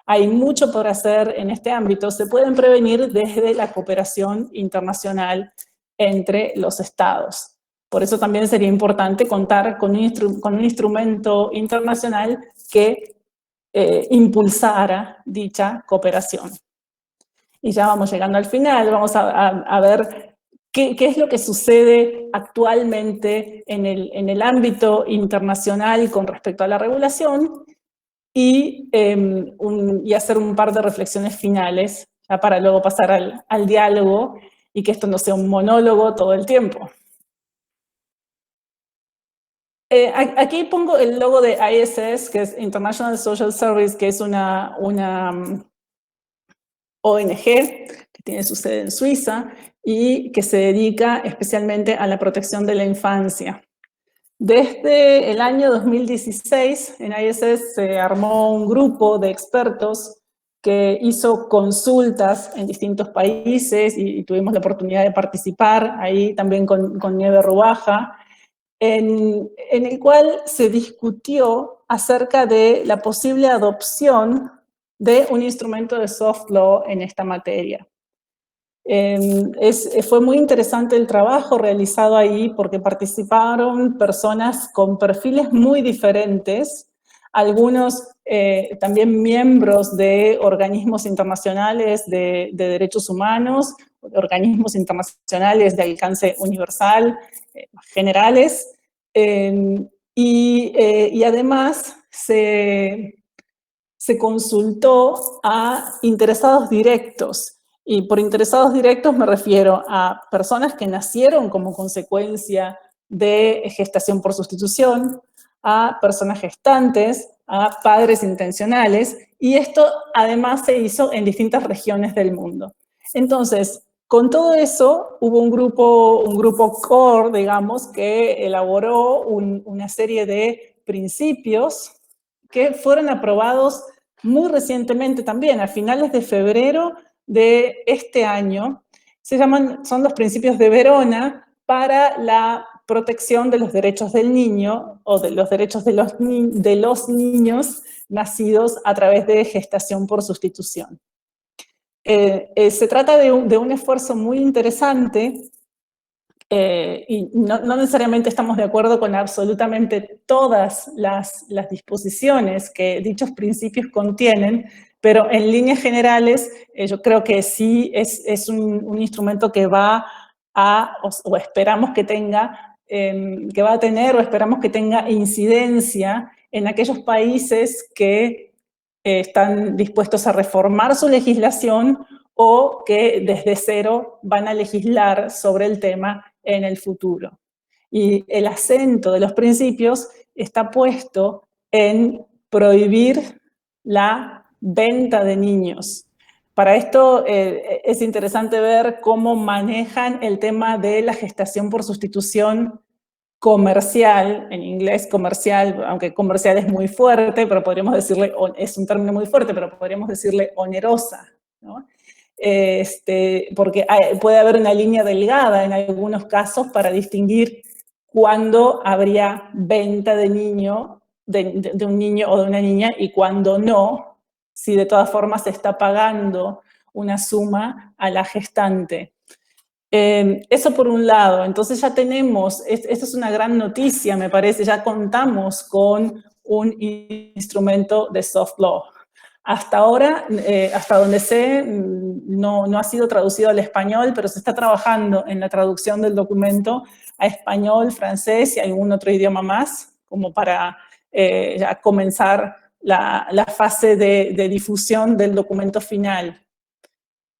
Hay mucho por hacer en este ámbito, se pueden prevenir desde la cooperación internacional entre los estados. Por eso también sería importante contar con un instrumento internacional que impulsara dicha cooperación. Y ya vamos llegando al final, vamos a ver qué es lo que sucede actualmente en el ámbito internacional con respecto a la regulación y hacer un par de reflexiones finales, ya para luego pasar al diálogo y que esto no sea un monólogo todo el tiempo. Aquí pongo el logo de ISS, que es International Social Service, que es una ONG que tiene su sede en Suiza y que se dedica especialmente a la protección de la infancia. Desde el año 2016, en ISS se armó un grupo de expertos que hizo consultas en distintos países y tuvimos la oportunidad de participar ahí también con Nieve Rubaja, en el cual se discutió acerca de la posible adopción de un instrumento de soft law en esta materia. Fue muy interesante el trabajo realizado ahí porque participaron personas con perfiles muy diferentes, algunos también miembros de organismos internacionales de derechos humanos, organismos internacionales de alcance universal, generales, y además se consultó a interesados directos. Y por interesados directos me refiero a personas que nacieron como consecuencia de gestación por sustitución, a personas gestantes, a padres intencionales, y esto además se hizo en distintas regiones del mundo. Entonces, con todo eso, hubo un grupo core, digamos, que elaboró una serie de principios que fueron aprobados muy recientemente también, a finales de febrero de este año. Son los principios de Verona para la protección de los derechos del niño o de los derechos de los niños nacidos a través de gestación por sustitución. Se trata de un esfuerzo muy interesante y no necesariamente estamos de acuerdo con absolutamente todas las disposiciones que dichos principios contienen, pero en líneas generales yo creo que sí es un instrumento que va a, o esperamos que tenga, que va a tener o esperamos que tenga incidencia en aquellos países que están dispuestos a reformar su legislación o que desde cero van a legislar sobre el tema en el futuro. Y el acento de los principios está puesto en prohibir la venta de niños. Para esto es interesante ver cómo manejan el tema de la gestación por sustitución comercial, en inglés comercial, aunque comercial es muy fuerte, pero podríamos decirle, es un término muy fuerte, pero podríamos decirle onerosa, ¿no? porque puede haber una línea delgada en algunos casos para distinguir cuándo habría venta de de un niño o de una niña y cuándo no, si de todas formas se está pagando una suma a la gestante. Eso por un lado. Entonces ya tenemos, esto es una gran noticia, me parece, ya contamos con un instrumento de soft law. Hasta ahora, hasta donde sé, no ha sido traducido al español, pero se está trabajando en la traducción del documento a español, francés y algún otro idioma más, como para ya comenzar la fase de difusión del documento final,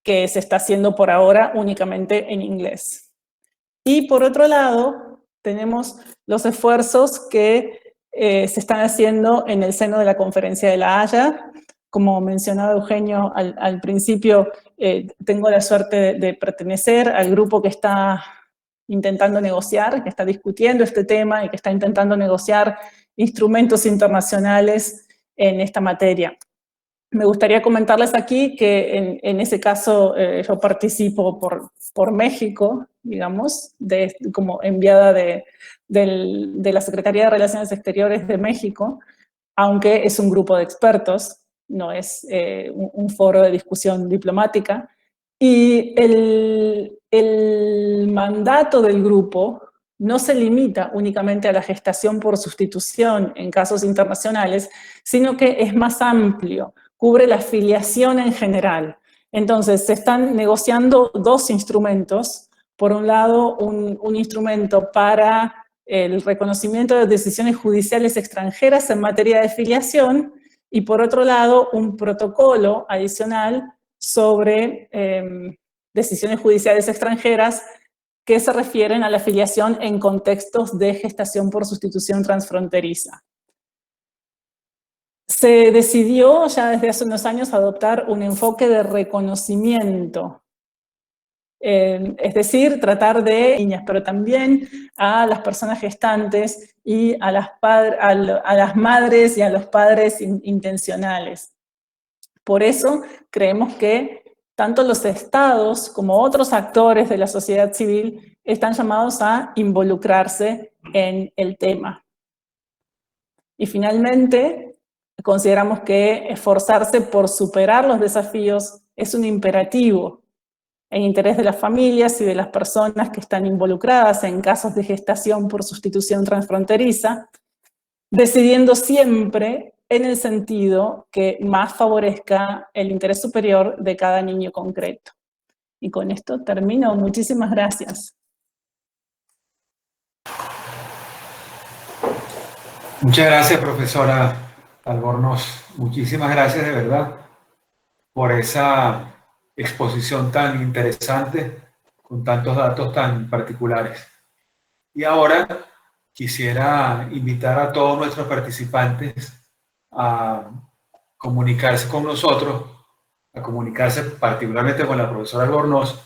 que se está haciendo por ahora únicamente en inglés. Y por otro lado, tenemos los esfuerzos que se están haciendo en el seno de la Conferencia de La Haya. Como mencionaba Eugenio al principio, tengo la suerte de pertenecer al grupo que está intentando negociar, que está discutiendo este tema y que está intentando negociar instrumentos internacionales en esta materia. Me gustaría comentarles aquí que en ese caso yo participo por México, digamos, como enviada de la Secretaría de Relaciones Exteriores de México, aunque es un grupo de expertos, no es un foro de discusión diplomática. Y el mandato del grupo no se limita únicamente a la gestación por sustitución en casos internacionales, sino que es más amplio, cubre la filiación en general. Entonces, se están negociando dos instrumentos. Por un lado, un instrumento para el reconocimiento de decisiones judiciales extranjeras en materia de filiación, y por otro lado, un protocolo adicional sobre decisiones judiciales extranjeras que se refieren a la filiación en contextos de gestación por sustitución transfronteriza. Se decidió ya desde hace unos años adoptar un enfoque de reconocimiento, es decir, tratar de niñas, pero también a las personas gestantes y a las madres y a los padres intencionales. Por eso creemos que tanto los estados como otros actores de la sociedad civil están llamados a involucrarse en el tema. Y finalmente, consideramos que esforzarse por superar los desafíos es un imperativo en interés de las familias y de las personas que están involucradas en casos de gestación por sustitución transfronteriza, decidiendo siempre en el sentido que más favorezca el interés superior de cada niño concreto. Y con esto termino. Muchísimas gracias. Muchas gracias, profesora Albornoz. Muchísimas gracias de verdad por esa exposición tan interesante con tantos datos tan particulares. Y ahora quisiera invitar a todos nuestros participantes a comunicarse con nosotros, a comunicarse particularmente con la profesora Albornoz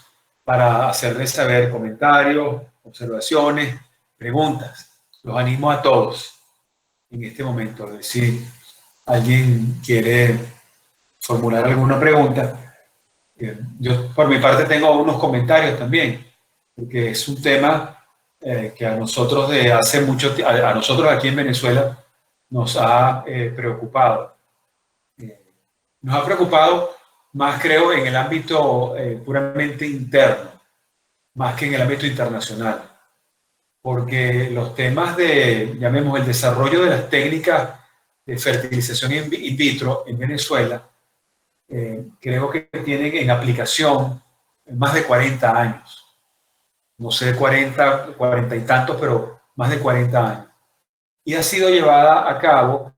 para hacerles saber comentarios, observaciones, preguntas. Los animo a todos en este momento, a ver si alguien quiere formular alguna pregunta. Yo por mi parte tengo unos comentarios también, porque es un tema que a nosotros de hace mucho tiempo, a nosotros aquí en Venezuela nos ha preocupado. Nos ha preocupado más, creo, en el ámbito puramente interno, más que en el ámbito internacional, porque los temas de, llamemos, el desarrollo de las técnicas de fertilización in vitro en Venezuela, creo que tienen en aplicación más de 40 años. No sé, 40 y tantos, pero más de 40 años. Y ha sido llevada a cabo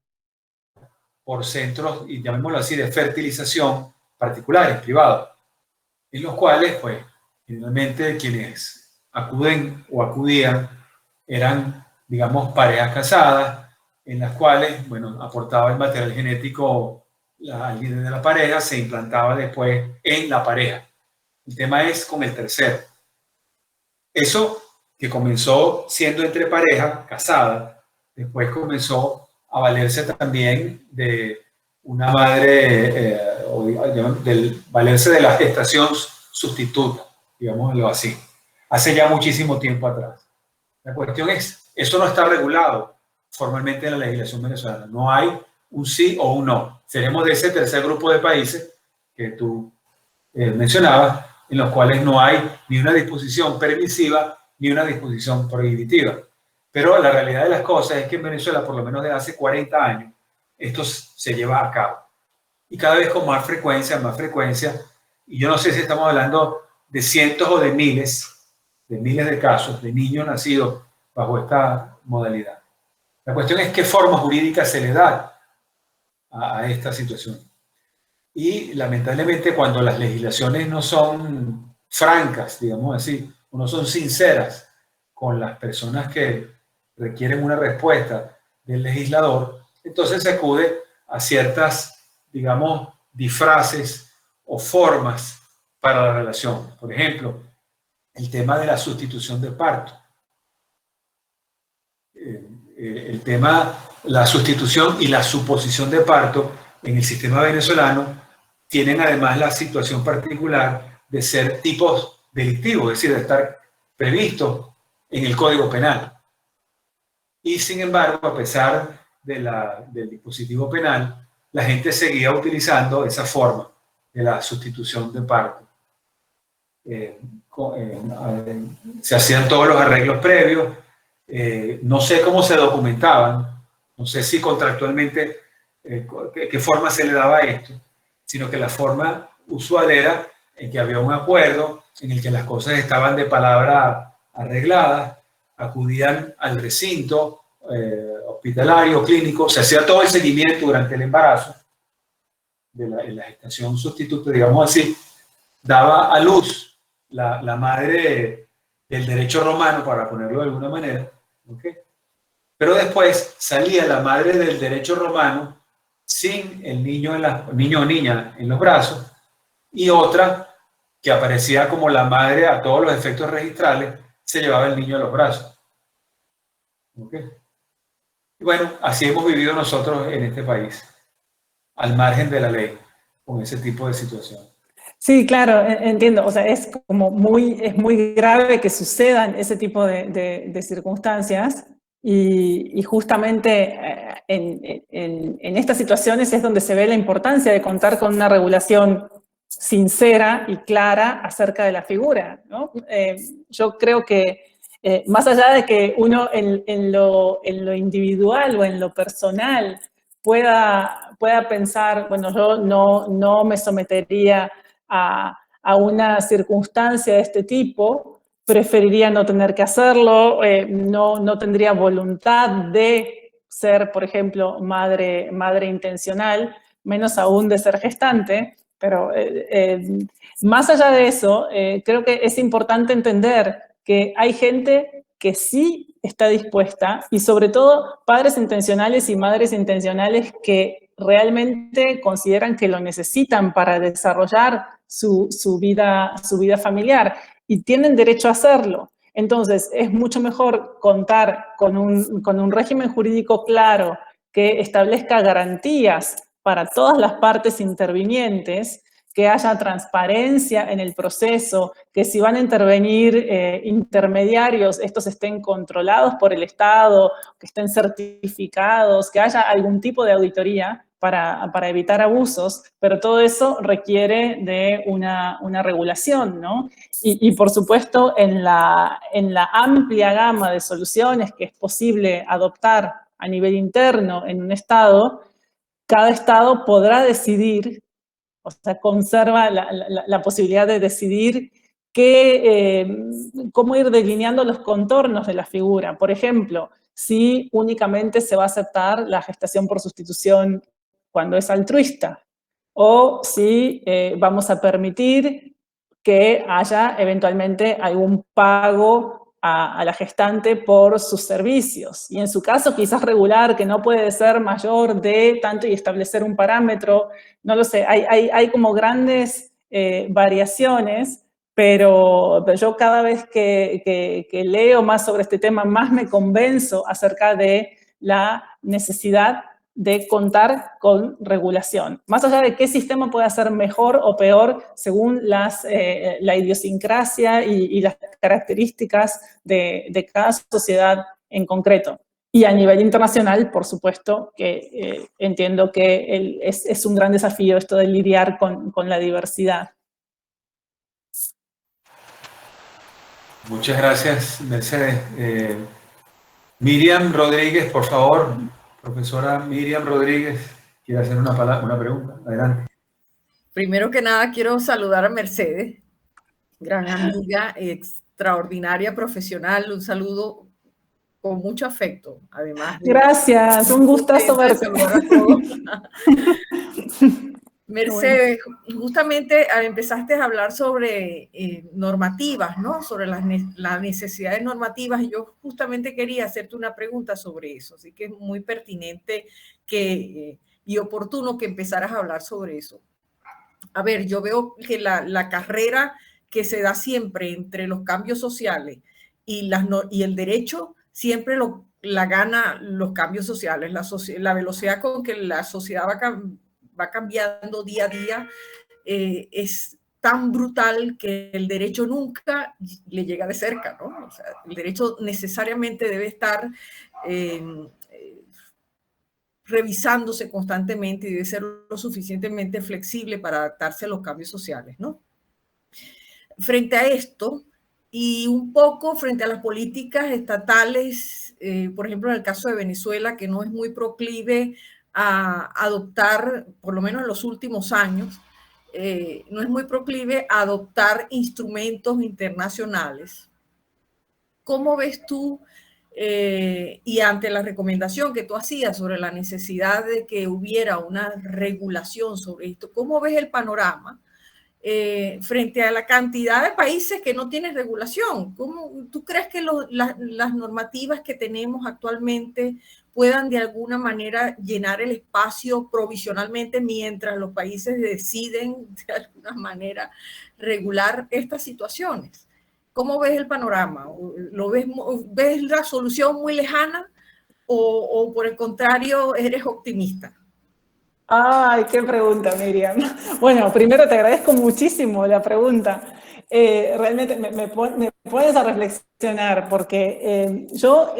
por centros, y llamémoslo así, de fertilización particulares, privados, en los cuales, pues, generalmente quienes acuden o acudían eran, digamos, parejas casadas, en las cuales, bueno, aportaba el material genético alguien de la pareja, se implantaba después en la pareja. El tema es con el tercero. Eso que comenzó siendo entre pareja casada, después comenzó a valerse también de una madre, del valerse de la gestación sustituta, digámoslo así, hace ya muchísimo tiempo atrás. La cuestión es, eso no está regulado formalmente en la legislación venezolana. No hay un sí o un no. Seremos de ese tercer grupo de países que tú mencionabas, en los cuales no hay ni una disposición permisiva ni una disposición prohibitiva. Pero la realidad de las cosas es que en Venezuela, por lo menos desde hace 40 años, esto se lleva a cabo. Y cada vez con más frecuencia, y yo no sé si estamos hablando de cientos o de miles de casos de niños nacidos bajo esta modalidad. La cuestión es qué forma jurídica se le da a esta situación. Y lamentablemente cuando las legislaciones no son francas, digamos así, o no son sinceras con las personas que requieren una respuesta del legislador, entonces se acude a ciertas, digamos, disfraces o formas para la relación. Por ejemplo, el tema de la sustitución de parto. El tema, la sustitución y la suposición de parto en el sistema venezolano tienen además la situación particular de ser tipos delictivos, es decir, de estar previstos en el Código Penal. Y sin embargo, a pesar del dispositivo penal, la gente seguía utilizando esa forma de la sustitución de parto. Se hacían todos los arreglos previos, no sé cómo se documentaban, no sé si contractualmente qué forma se le daba a esto, sino que la forma usual era en que había un acuerdo, en el que las cosas estaban de palabra arregladas, acudían al recinto hospitalario, clínico, se hacía todo el seguimiento durante el embarazo, en la gestación sustituta, digamos así, daba a luz la madre del derecho romano, para ponerlo de alguna manera, ¿okay? Pero después salía la madre del derecho romano sin el niño, niño o niña en los brazos, y otra que aparecía como la madre a todos los efectos registrales, se llevaba el niño a los brazos. ¿Okay? Y bueno, así hemos vivido nosotros en este país, al margen de la ley, con ese tipo de situación. Sí, claro, entiendo. O sea, es muy grave que sucedan ese tipo de circunstancias, y justamente en estas situaciones es donde se ve la importancia de contar con una regulación sincera y clara acerca de la figura, ¿no? Yo creo que más allá de que uno en lo individual o en lo personal pueda pensar, bueno, yo no me sometería a una circunstancia de este tipo, preferiría no tener que hacerlo, no tendría voluntad de ser, por ejemplo, madre intencional, menos aún de ser gestante, pero más allá de eso, creo que es importante entender que hay gente que sí está dispuesta, y sobre todo padres intencionales y madres intencionales que realmente consideran que lo necesitan para desarrollar su vida familiar, y tienen derecho a hacerlo. Entonces, es mucho mejor contar con un régimen jurídico claro que establezca garantías para todas las partes intervinientes, que haya transparencia en el proceso, que si van a intervenir intermediarios, estos estén controlados por el Estado, que estén certificados, que haya algún tipo de auditoría para evitar abusos, pero todo eso requiere de una regulación, ¿no? Y por supuesto, en la amplia gama de soluciones que es posible adoptar a nivel interno en un Estado, cada Estado podrá decidir, o sea, conserva la posibilidad de decidir cómo ir delineando los contornos de la figura. Por ejemplo, si únicamente se va a aceptar la gestación por sustitución cuando es altruista, o si vamos a permitir que haya eventualmente algún pago a la gestante por sus servicios. Y en su caso, quizás regular que no puede ser mayor de tanto y establecer un parámetro. No lo sé, hay como grandes variaciones, pero yo cada vez que leo más sobre este tema, más me convenzo acerca de la necesidad de contar con regulación. Más allá de qué sistema puede ser mejor o peor según la idiosincrasia y las características de cada sociedad en concreto. Y a nivel internacional, por supuesto, que entiendo que es un gran desafío esto de lidiar con la diversidad. Muchas gracias, Mercedes. Miriam Rodríguez, por favor. Profesora Miriam Rodríguez, quiere hacer una pregunta. Adelante. Primero que nada, quiero saludar a Mercedes, gran amiga, extraordinaria profesional. Un saludo con mucho afecto, además. Gracias, un gustazo verte. Mercedes, justamente empezaste a hablar sobre normativas, ¿no? Sobre las necesidades normativas, y yo justamente quería hacerte una pregunta sobre eso, así que es muy pertinente y oportuno que empezaras a hablar sobre eso. A ver, yo veo que la carrera que se da siempre entre los cambios sociales y el derecho siempre la gana los cambios sociales, la velocidad con que la sociedad va cambiando día a día es tan brutal que el derecho nunca le llega de cerca, ¿no? O sea, el derecho necesariamente debe estar revisándose constantemente y debe ser lo suficientemente flexible para adaptarse a los cambios sociales, ¿no? Frente a esto, y un poco frente a las políticas estatales, por ejemplo, en el caso de Venezuela, que no es muy proclive a adoptar, por lo menos en los últimos años, no es muy proclive a adoptar instrumentos internacionales. ¿Cómo ves tú, y ante la recomendación que tú hacías sobre la necesidad de que hubiera una regulación sobre esto, cómo ves el panorama frente a la cantidad de países que no tienen regulación? ¿Tú crees que las normativas que tenemos actualmente puedan de alguna manera llenar el espacio provisionalmente mientras los países deciden de alguna manera regular estas situaciones? ¿Cómo ves el panorama? ¿Ves la solución muy lejana o por el contrario eres optimista? Ay, qué pregunta, Miriam. Bueno, primero te agradezco muchísimo la pregunta. Realmente me pones a reflexionar porque yo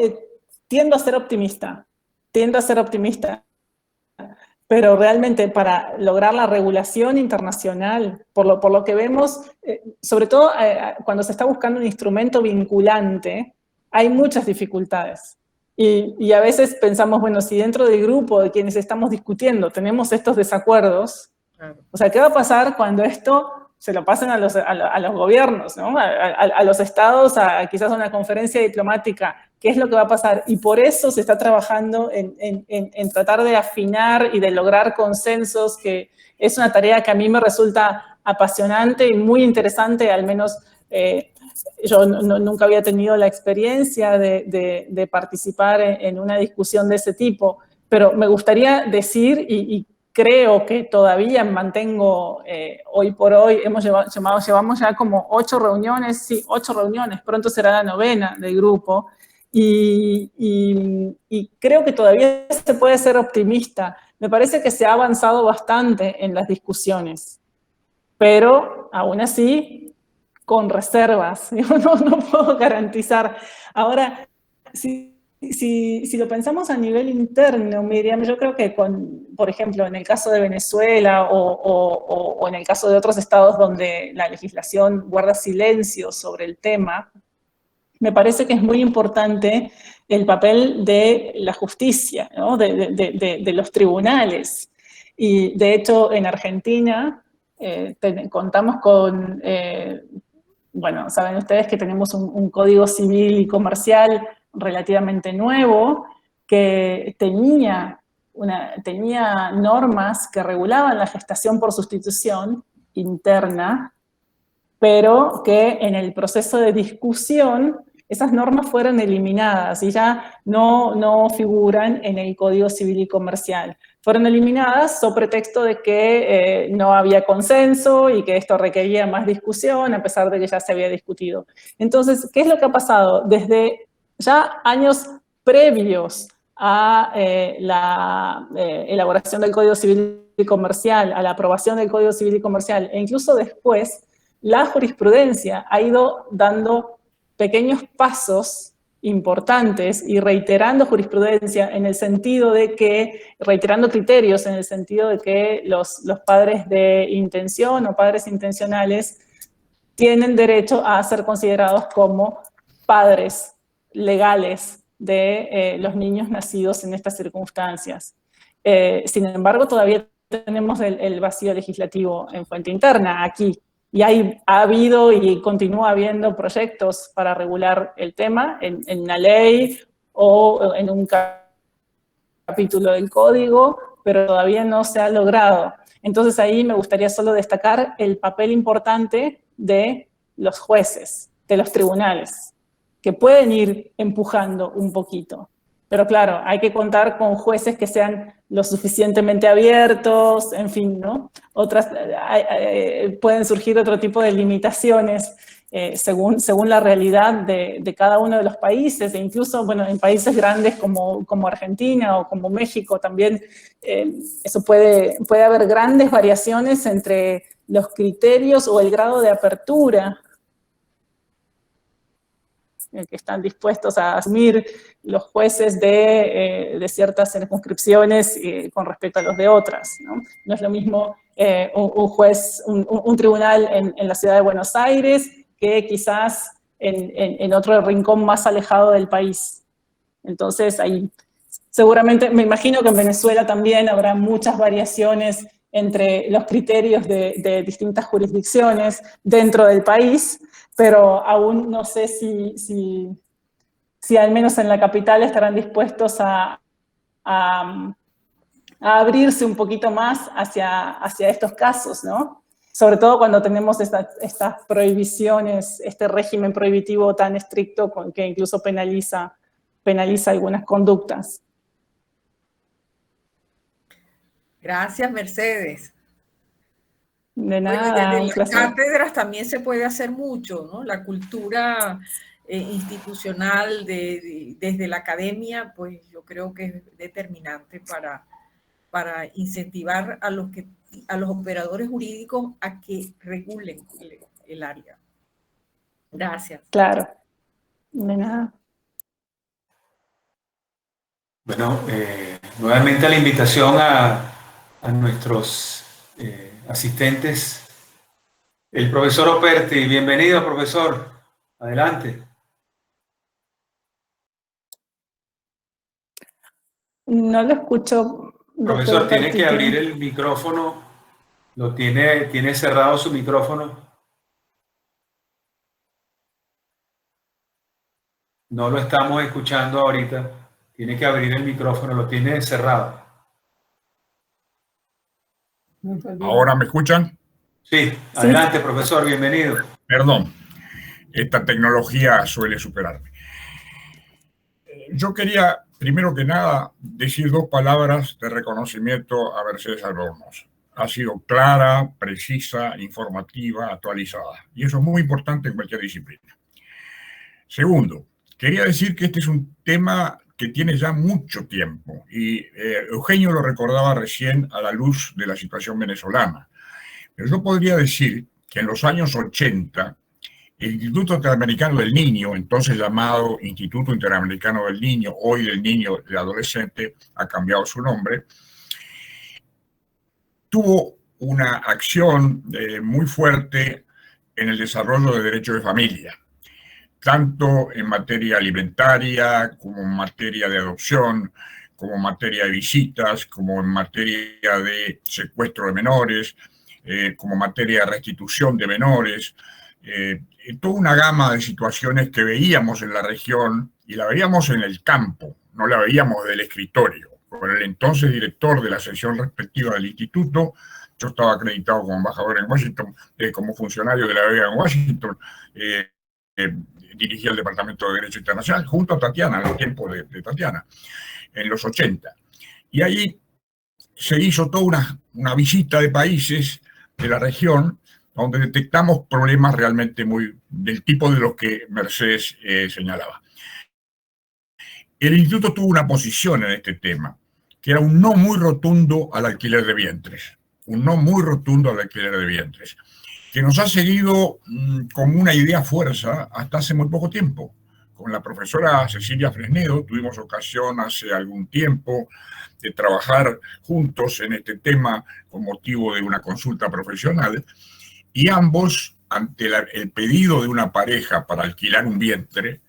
tiendo a ser optimista, pero realmente para lograr la regulación internacional, por lo que vemos, sobre todo cuando se está buscando un instrumento vinculante, hay muchas dificultades. Y a veces pensamos, bueno, si dentro del grupo de quienes estamos discutiendo tenemos estos desacuerdos, o sea, ¿qué va a pasar cuando esto se lo pasen a los gobiernos, ¿no? A los estados, quizás a una conferencia diplomática? ¿Qué es lo que va a pasar? Y por eso se está trabajando en tratar de afinar y de lograr consensos, que es una tarea que a mí me resulta apasionante y muy interesante, al menos yo nunca había tenido la experiencia de participar en una discusión de ese tipo, pero me gustaría decir, y creo que todavía mantengo, hoy por hoy, llevamos ya como 8 reuniones, sí, 8 reuniones, pronto será la 9ª del grupo, y creo que todavía se puede ser optimista. Me parece que se ha avanzado bastante en las discusiones, pero aún así con reservas, no puedo garantizar. Ahora, si lo pensamos a nivel interno, Miriam, yo creo que por ejemplo, en el caso de Venezuela o en el caso de otros estados donde la legislación guarda silencio sobre el tema, me parece que es muy importante el papel de la justicia, ¿no? de los tribunales. Y de hecho, en Argentina contamos con... bueno, saben ustedes que tenemos un código civil y comercial relativamente nuevo que tenía normas que regulaban la gestación por sustitución interna, pero que en el proceso de discusión esas normas fueron eliminadas y ya no figuran en el Código Civil y Comercial. Fueron eliminadas sobre pretexto de que no había consenso y que esto requería más discusión, a pesar de que ya se había discutido. Entonces, ¿qué es lo que ha pasado? Desde ya años previos a la elaboración del Código Civil y Comercial, a la aprobación del Código Civil y Comercial, e incluso después, la jurisprudencia ha ido dando pequeños pasos importantes y reiterando jurisprudencia en el sentido de que, reiterando criterios en el sentido de que los padres de intención o padres intencionales tienen derecho a ser considerados como padres legales de los niños nacidos en estas circunstancias. Sin embargo, todavía tenemos el vacío legislativo en fuente interna aquí, y ha habido y continúa habiendo proyectos para regular el tema en una ley o en un capítulo del código, pero todavía no se ha logrado. Entonces ahí me gustaría solo destacar el papel importante de los jueces, de los tribunales, que pueden ir empujando un poquito. Pero claro, hay que contar con jueces que sean lo suficientemente abiertos, en fin, ¿no? Pueden surgir otro tipo de limitaciones según la realidad de cada uno de los países, e incluso, bueno, en países grandes como Argentina o como México también, eso puede haber grandes variaciones entre los criterios o el grado de apertura que están dispuestos a asumir los jueces de ciertas circunscripciones con respecto a los de otras, ¿no? No es lo mismo un tribunal en la ciudad de Buenos Aires que quizás en otro rincón más alejado del país. Entonces, ahí seguramente, me imagino que en Venezuela también habrá muchas variaciones entre los criterios de distintas jurisdicciones dentro del país, pero aún no sé si al menos en la capital estarán dispuestos a abrirse un poquito más hacia estos casos, ¿no? Sobre todo cuando tenemos estas prohibiciones, este régimen prohibitivo tan estricto que incluso penaliza algunas conductas. Gracias, Mercedes. De nada, bueno, un desde las placer. cátedras también se puede hacer mucho, ¿no? La cultura institucional desde la academia, pues yo creo que es determinante para incentivar a los operadores jurídicos a que regulen el área. Gracias. Claro, de nada. Bueno, nuevamente la invitación a nuestros asistentes. El profesor Operti, bienvenido, profesor. Adelante. No lo escucho. Profesor, tiene que abrir el micrófono. ¿Tiene cerrado su micrófono? No lo estamos escuchando ahorita. Tiene que abrir el micrófono, lo tiene cerrado. ¿Ahora me escuchan? Sí, adelante, profesor, bienvenido. Perdón, esta tecnología suele superarme. Yo quería, primero que nada, decir 2 palabras de reconocimiento a Mercedes Albornoz. Ha sido clara, precisa, informativa, actualizada. Y eso es muy importante en cualquier disciplina. Segundo, quería decir que este es un tema que tiene ya mucho tiempo. Y Eugenio lo recordaba recién a la luz de la situación venezolana. Pero yo podría decir que en los años 80, el Instituto Interamericano del Niño, entonces llamado Instituto Interamericano del Niño, hoy del Niño y del Adolescente, ha cambiado su nombre, tuvo una acción muy fuerte en el desarrollo de derechos de familia, tanto en materia alimentaria, como en materia de adopción, como en materia de visitas, como en materia de secuestro de menores, como materia de restitución de menores, toda una gama de situaciones que veíamos en la región y la veíamos en el campo, no la veíamos del escritorio. Con el entonces director de la sección respectiva del instituto, yo estaba acreditado como embajador en Washington, como funcionario de la OEA en Washington, dirigía el Departamento de Derecho Internacional junto a Tatiana, en el tiempo de Tatiana, en los 80. Y ahí se hizo toda una visita de países de la región donde detectamos problemas realmente muy del tipo de los que Mercedes señalaba. el instituto tuvo una posición en este tema, que era un no muy rotundo al alquiler de vientres, un no muy rotundo al alquiler de vientres, que nos ha seguido como una idea fuerza hasta hace muy poco tiempo. Con la profesora Cecilia Fresnedo tuvimos ocasión hace algún tiempo de trabajar juntos en este tema con motivo de una consulta profesional, y ambos, ante el pedido de una pareja para alquilar un vientre,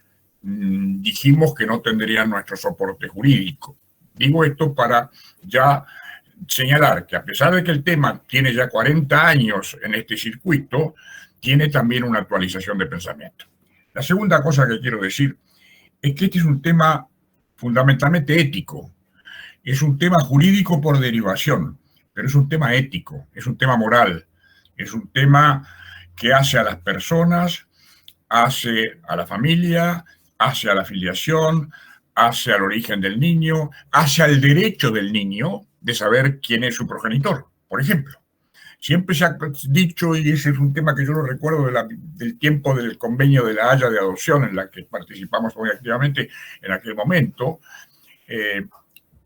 dijimos que no tendrían nuestro soporte jurídico. Digo esto para ya señalar que, a pesar de que el tema tiene ya 40 años en este circuito, tiene también una actualización de pensamiento. La segunda cosa que quiero decir es que este es un tema fundamentalmente ético. Es un tema jurídico por derivación, pero es un tema ético, es un tema moral, es un tema que hace a las personas, hace a la familia, hace a la filiación, hace al origen del niño, hace al derecho del niño de saber quién es su progenitor, por ejemplo. Siempre se ha dicho, y ese es un tema que yo lo recuerdo del tiempo del convenio de La Haya de adopción, en la que participamos muy activamente en aquel momento,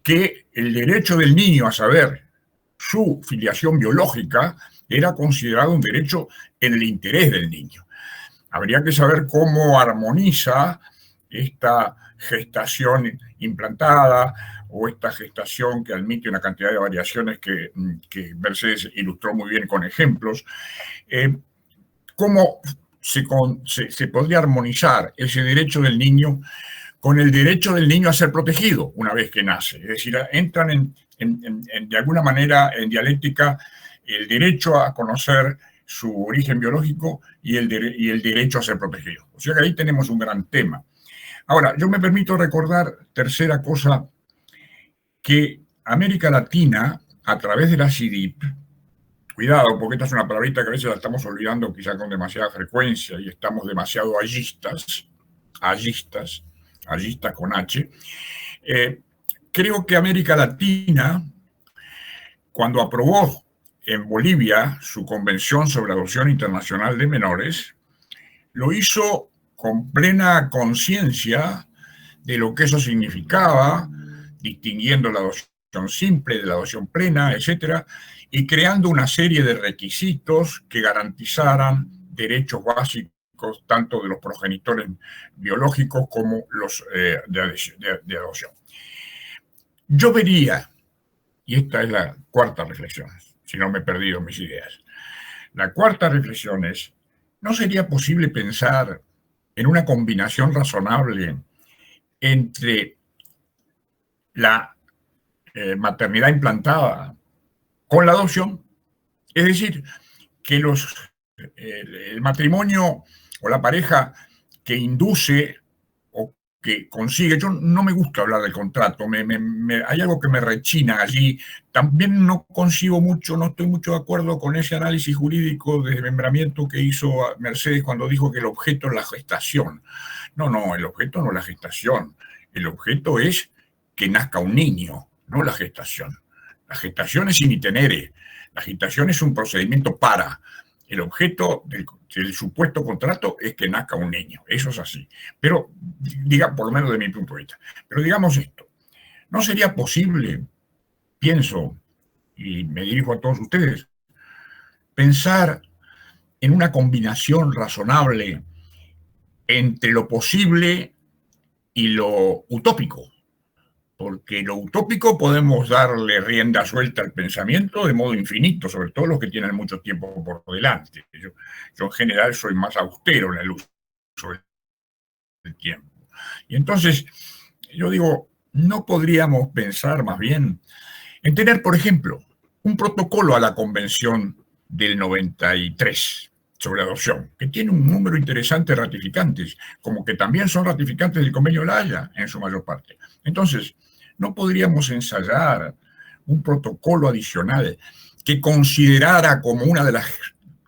que el derecho del niño a saber su filiación biológica era considerado un derecho en el interés del niño. Habría que saber cómo armoniza esta gestación implantada o esta gestación que admite una cantidad de variaciones que Mercedes ilustró muy bien con ejemplos, cómo se podría armonizar ese derecho del niño con el derecho del niño a ser protegido una vez que nace. Es decir, entran de alguna manera en dialéctica el derecho a conocer su origen biológico y el derecho a ser protegido. O sea que ahí tenemos un gran tema. Ahora, yo me permito recordar, tercera cosa, que América Latina, a través de la CIDIP, cuidado, porque esta es una palabrita que a veces la estamos olvidando quizá con demasiada frecuencia y estamos demasiado allistas con H, creo que América Latina, cuando aprobó en Bolivia su Convención sobre Adopción Internacional de Menores, lo hizo con plena conciencia de lo que eso significaba, distinguiendo la adopción simple de la adopción plena, etcétera, y creando una serie de requisitos que garantizaran derechos básicos tanto de los progenitores biológicos como los de adopción. Yo vería, y esta es la cuarta reflexión, si no me he perdido mis ideas, la cuarta reflexión es, ¿no sería posible pensar en una combinación razonable entre la maternidad implantada con la adopción? Es decir, que el matrimonio o la pareja que induce o que consigue, yo no me gusta hablar del contrato, hay algo que me rechina allí, también no consigo mucho, no estoy mucho de acuerdo con ese análisis jurídico de desmembramiento que hizo Mercedes cuando dijo que el objeto es la gestación. No, el objeto no es la gestación, el objeto es que nazca un niño, no la gestación. La gestación es in itinere, la gestación es un procedimiento para. El objeto del supuesto contrato es que nazca un niño, eso es así. Pero, por lo menos de mi punto de vista. Pero digamos esto, ¿no sería posible, pienso, y me dirijo a todos ustedes, pensar en una combinación razonable entre lo posible y lo utópico? Porque lo utópico podemos darle rienda suelta al pensamiento de modo infinito, sobre todo los que tienen mucho tiempo por delante. Yo en general soy más austero en el uso del tiempo. Y entonces, yo digo, ¿no podríamos pensar más bien en tener, por ejemplo, un protocolo a la Convención del 93 sobre adopción, que tiene un número interesante de ratificantes, como que también son ratificantes del Convenio de La Haya en su mayor parte? Entonces, ¿no podríamos ensayar un protocolo adicional que considerara como una de las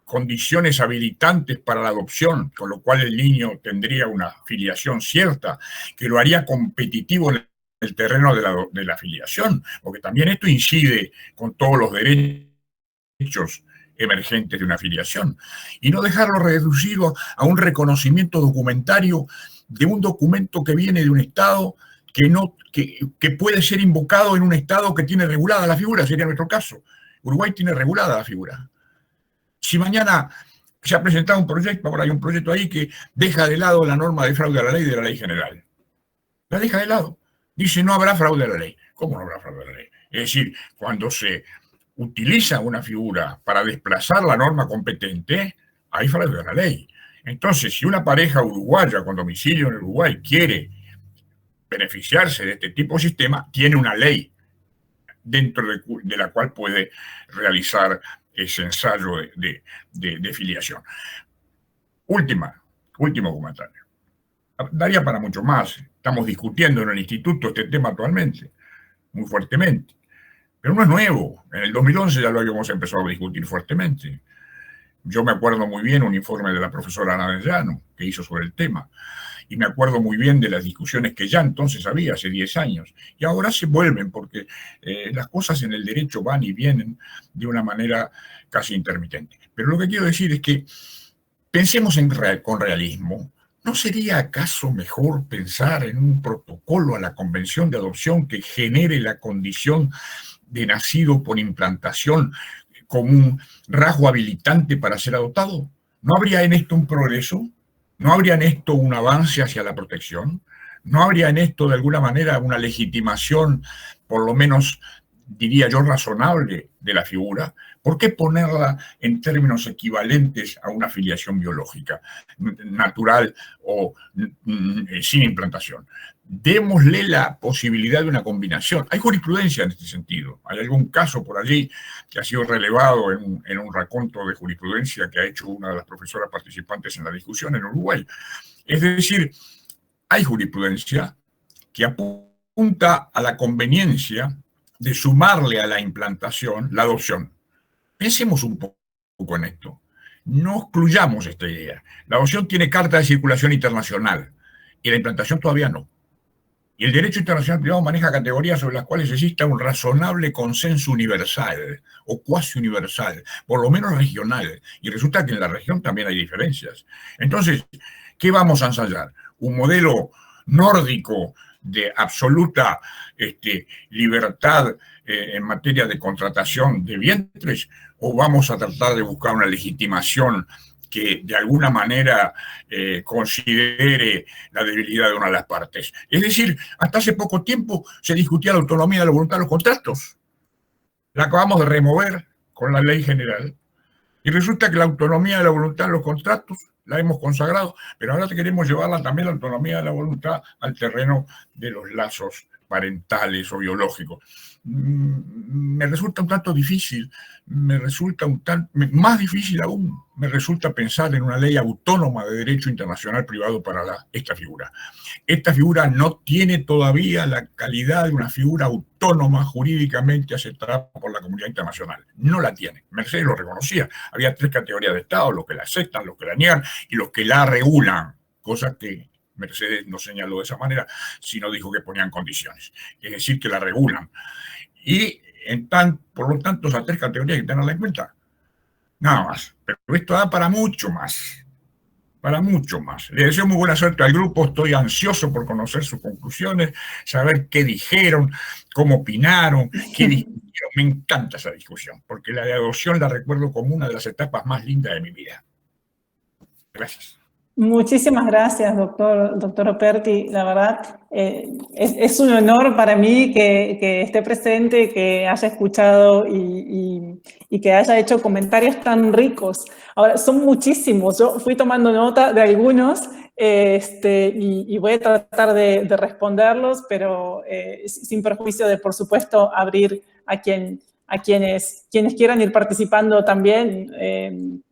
condiciones habilitantes para la adopción, con lo cual el niño tendría una filiación cierta, que lo haría competitivo en el terreno de la filiación? Porque también esto incide con todos los derechos emergentes de una filiación, y no dejarlo reducido a un reconocimiento documentario de un documento que viene de un Estado que puede ser invocado en un Estado que tiene regulada la figura, sería nuestro caso. Uruguay tiene regulada la figura. Si mañana se ha presentado un proyecto, ahora hay un proyecto ahí que deja de lado la norma de fraude a la ley de la ley general. La deja de lado. Dice, no habrá fraude a la ley. ¿Cómo no habrá fraude a la ley? Es decir, cuando se utiliza una figura para desplazar la norma competente, hay fraude a la ley. Entonces, si una pareja uruguaya con domicilio en Uruguay quiere beneficiarse de este tipo de sistema, tiene una ley dentro de la cual puede realizar ese ensayo de filiación. Último comentario. Daría para mucho más. Estamos discutiendo en el instituto este tema actualmente, muy fuertemente. Pero no es nuevo. En el 2011 ya lo habíamos empezado a discutir fuertemente. Yo me acuerdo muy bien un informe de la profesora Ana Llano que hizo sobre el tema. Y me acuerdo muy bien de las discusiones que ya entonces había, hace 10 años. Y ahora se vuelven, porque las cosas en el derecho van y vienen de una manera casi intermitente. Pero lo que quiero decir es que pensemos con realismo. ¿No sería acaso mejor pensar en un protocolo a la Convención de Adopción que genere la condición de nacido por implantación como un rasgo habilitante para ser adoptado? ¿No habría en esto un progreso? ¿No habría en esto un avance hacia la protección? ¿No habría en esto de alguna manera una legitimación, por lo menos diría yo, razonable de la figura? ¿Por qué ponerla en términos equivalentes a una filiación biológica, natural o sin implantación? Démosle la posibilidad de una combinación. Hay jurisprudencia en este sentido. Hay algún caso por allí que ha sido relevado en un raconto de jurisprudencia que ha hecho una de las profesoras participantes en la discusión en Uruguay. Es decir, hay jurisprudencia que apunta a la conveniencia de sumarle a la implantación la adopción. Pensemos un poco en esto. No excluyamos esta idea. La adopción tiene carta de circulación internacional y la implantación todavía no. Y el derecho internacional privado maneja categorías sobre las cuales exista un razonable consenso universal o cuasi universal, por lo menos regional. Y resulta que en la región también hay diferencias. Entonces, ¿qué vamos a ensayar? ¿Un modelo nórdico de absoluta libertad en materia de contratación de vientres? ¿O vamos a tratar de buscar una legitimación que de alguna manera considere la debilidad de una de las partes? Es decir, hasta hace poco tiempo se discutía la autonomía de la voluntad de los contratos. La acabamos de remover con la ley general. Y resulta que la autonomía de la voluntad de los contratos la hemos consagrado, pero ahora queremos llevarla también, la autonomía de la voluntad, al terreno de los lazos parentales o biológicos. Me resulta un tanto difícil, más difícil aún, me resulta pensar en una ley autónoma de derecho internacional privado para esta figura. Esta figura no tiene todavía la calidad de una figura autónoma jurídicamente aceptada por la comunidad internacional. No la tiene. Mercedes lo reconocía. Había 3 categorías de Estado: los que la aceptan, los que la niegan y los que la regulan, cosa que Mercedes no señaló de esa manera, sino dijo que ponían condiciones, es decir, que la regulan. Y por lo tanto, esas 3 categorías hay que tenerlas en cuenta. Nada más. Pero esto da para mucho más. Para mucho más. Le deseo muy buena suerte al grupo. Estoy ansioso por conocer sus conclusiones, saber qué dijeron, cómo opinaron, qué discutieron. Me encanta esa discusión, porque la de adopción la recuerdo como una de las etapas más lindas de mi vida. Gracias. Muchísimas gracias, doctor Operti. La verdad, es un honor para mí que esté presente, que haya escuchado y que haya hecho comentarios tan ricos. Ahora, son muchísimos. Yo fui tomando nota de algunos y voy a tratar de responderlos, pero sin perjuicio de, por supuesto, abrir a quienes quieran ir participando también,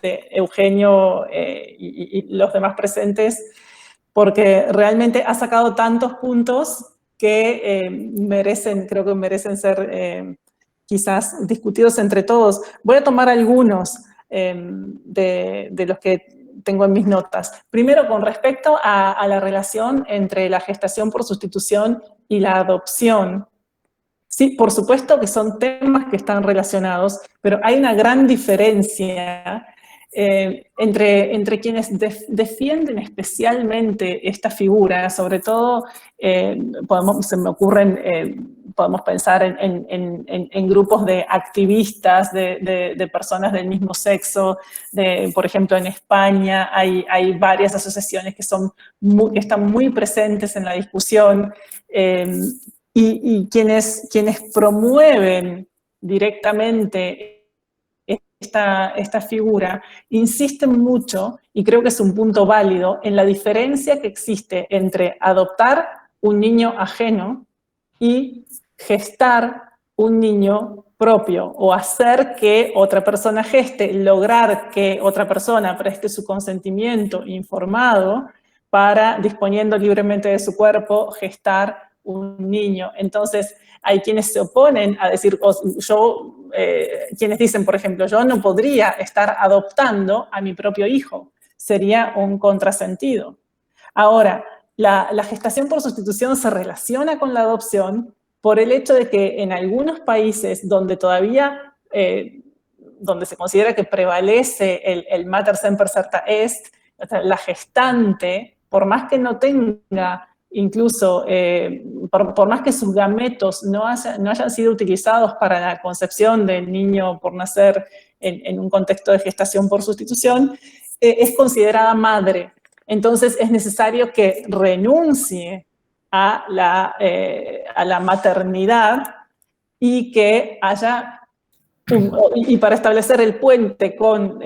de Eugenio y los demás presentes, porque realmente ha sacado tantos puntos que creo que merecen ser quizás discutidos entre todos. Voy a tomar algunos de los que tengo en mis notas. Primero, con respecto a la relación entre la gestación por sustitución y la adopción. Sí, por supuesto que son temas que están relacionados, pero hay una gran diferencia entre quienes defienden especialmente esta figura, sobre todo podemos pensar en grupos de activistas, de personas del mismo sexo. Por ejemplo, en España hay varias asociaciones que están muy presentes en la discusión, y quienes promueven directamente esta figura insisten mucho, y creo que es un punto válido, en la diferencia que existe entre adoptar un niño ajeno y gestar un niño propio, o hacer que otra persona geste, lograr que otra persona preste su consentimiento informado para, disponiendo libremente de su cuerpo, gestar un niño. Entonces, hay quienes se oponen a decir, quienes dicen, por ejemplo, yo no podría estar adoptando a mi propio hijo, sería un contrasentido. Ahora, la gestación por sustitución se relaciona con la adopción por el hecho de que en algunos países donde todavía, donde se considera que prevalece el mater semper certa est, o sea, la gestante, por más que no tenga, incluso, por más que sus gametos no hayan sido utilizados para la concepción del niño por nacer en un contexto de gestación por sustitución, es considerada madre. Entonces es necesario que renuncie a la maternidad y que haya, y para establecer el puente con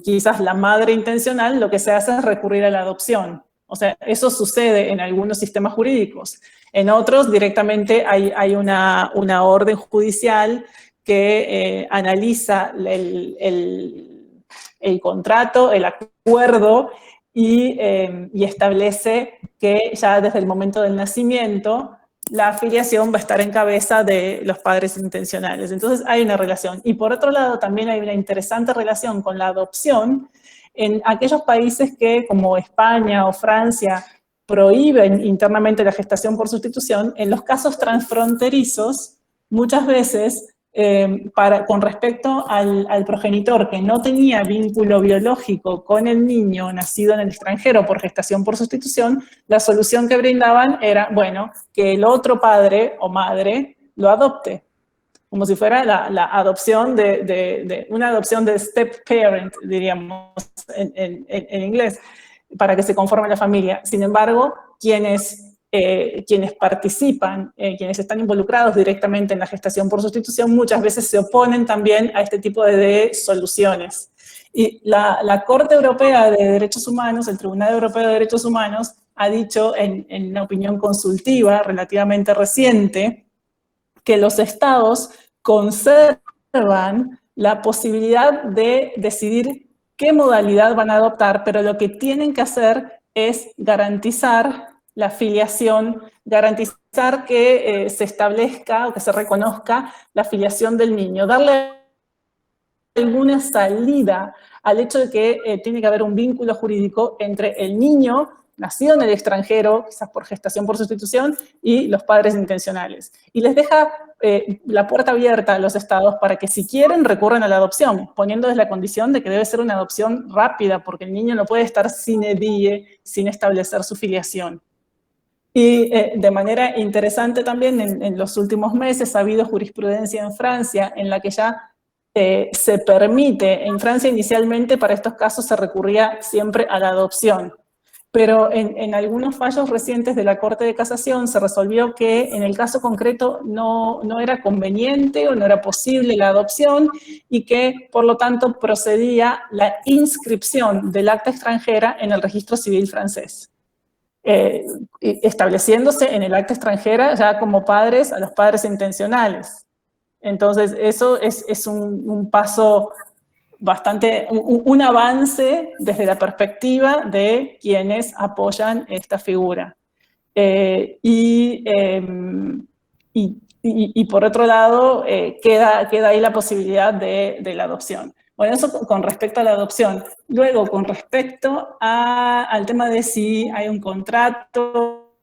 quizás la madre intencional, lo que se hace es recurrir a la adopción. O sea, eso sucede en algunos sistemas jurídicos. En otros, directamente hay una orden judicial que analiza el contrato, el acuerdo, y establece que ya desde el momento del nacimiento la afiliación va a estar en cabeza de los padres intencionales. Entonces hay una relación. Y por otro lado también hay una interesante relación con la adopción en aquellos países que, como España o Francia, prohíben internamente la gestación por sustitución. En los casos transfronterizos, muchas veces, con respecto al progenitor que no tenía vínculo biológico con el niño nacido en el extranjero por gestación por sustitución, la solución que brindaban era, bueno, que el otro padre o madre lo adopte, como si fuera la adopción una adopción de step parent, diríamos en inglés, para que se conforme la familia. Sin embargo, quienes participan, quienes están involucrados directamente en la gestación por sustitución, muchas veces se oponen también a este tipo de soluciones. Y la Corte Europea de Derechos Humanos, el Tribunal Europeo de Derechos Humanos, ha dicho en una opinión consultiva relativamente reciente que los estados conservan la posibilidad de decidir qué modalidad van a adoptar, pero lo que tienen que hacer es garantizar la filiación, garantizar que se establezca o que se reconozca la filiación del niño, darle alguna salida al hecho de que tiene que haber un vínculo jurídico entre el niño nacido en el extranjero, quizás por gestación por sustitución, y los padres intencionales. Y les deja la puerta abierta a los estados para que, si quieren, recurran a la adopción, poniéndoles la condición de que debe ser una adopción rápida, porque el niño no puede estar sine die, sin establecer su filiación. Y de manera interesante también, en los últimos meses ha habido jurisprudencia en Francia en la que ya se permite. En Francia inicialmente para estos casos se recurría siempre a la adopción, pero en algunos fallos recientes de la Corte de Casación se resolvió que en el caso concreto no era conveniente o no era posible la adopción, y que por lo tanto procedía la inscripción del acta extranjera en el registro civil francés, estableciéndose en el acta extranjera ya como padres a los padres intencionales. Entonces eso es un paso bastante, un avance desde la perspectiva de quienes apoyan esta figura. Y por otro lado, queda ahí la posibilidad de la adopción. Bueno, eso con respecto a la adopción. Luego, con respecto al tema de si hay un contrato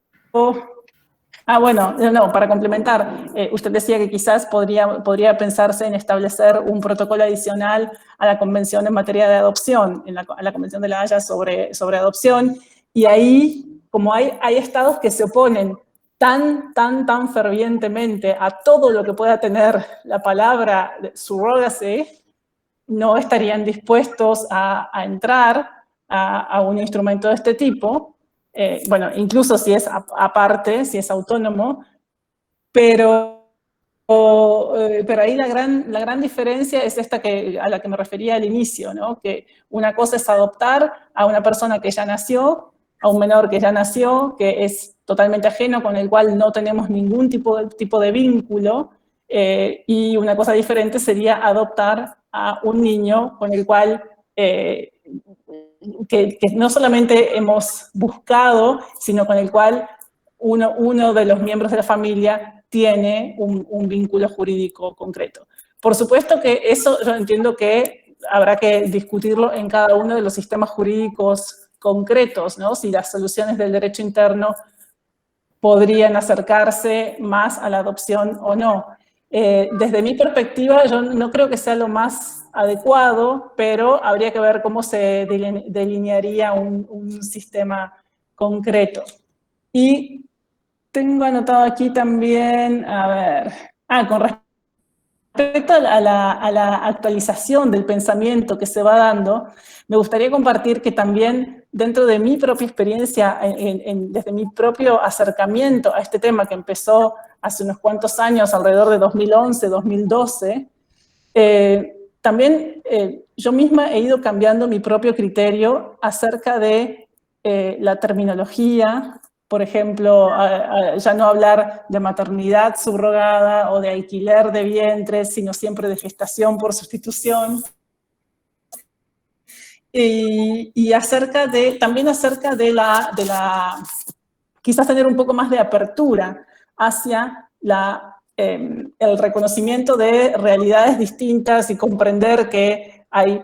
Bueno, no, para complementar, usted decía que quizás podría pensarse en establecer un protocolo adicional a la Convención en materia de adopción, a la Convención de La Haya sobre adopción, y ahí, como hay estados que se oponen tan fervientemente a todo lo que pueda tener la palabra surrogacy, no estarían dispuestos a entrar a un instrumento de este tipo. Bueno, incluso si es aparte, si es autónomo, pero ahí la gran diferencia es esta a la que me refería al inicio, ¿no? Que una cosa es adoptar a una persona que ya nació, a un menor que ya nació, que es totalmente ajeno, con el cual no tenemos ningún tipo de vínculo, y una cosa diferente sería adoptar a un niño con el cual que no solamente hemos buscado, sino con el cual uno de los miembros de la familia tiene un vínculo jurídico concreto. Por supuesto que eso yo entiendo que habrá que discutirlo en cada uno de los sistemas jurídicos concretos, ¿no? Si las soluciones del derecho interno podrían acercarse más a la adopción o no. Desde mi perspectiva, yo no creo que sea lo más adecuado, pero habría que ver cómo se delinearía un sistema concreto. Y tengo anotado aquí también, a ver, con respecto a la actualización del pensamiento que se va dando, me gustaría compartir que también dentro de mi propia experiencia, desde mi propio acercamiento a este tema que empezó hace unos cuantos años, alrededor de 2011, 2012, también yo misma he ido cambiando mi propio criterio acerca de la terminología. Por ejemplo, ya no hablar de maternidad subrogada o de alquiler de vientres, sino siempre de gestación por sustitución. Y también acerca de quizás tener un poco más de apertura hacia el reconocimiento de realidades distintas y comprender que hay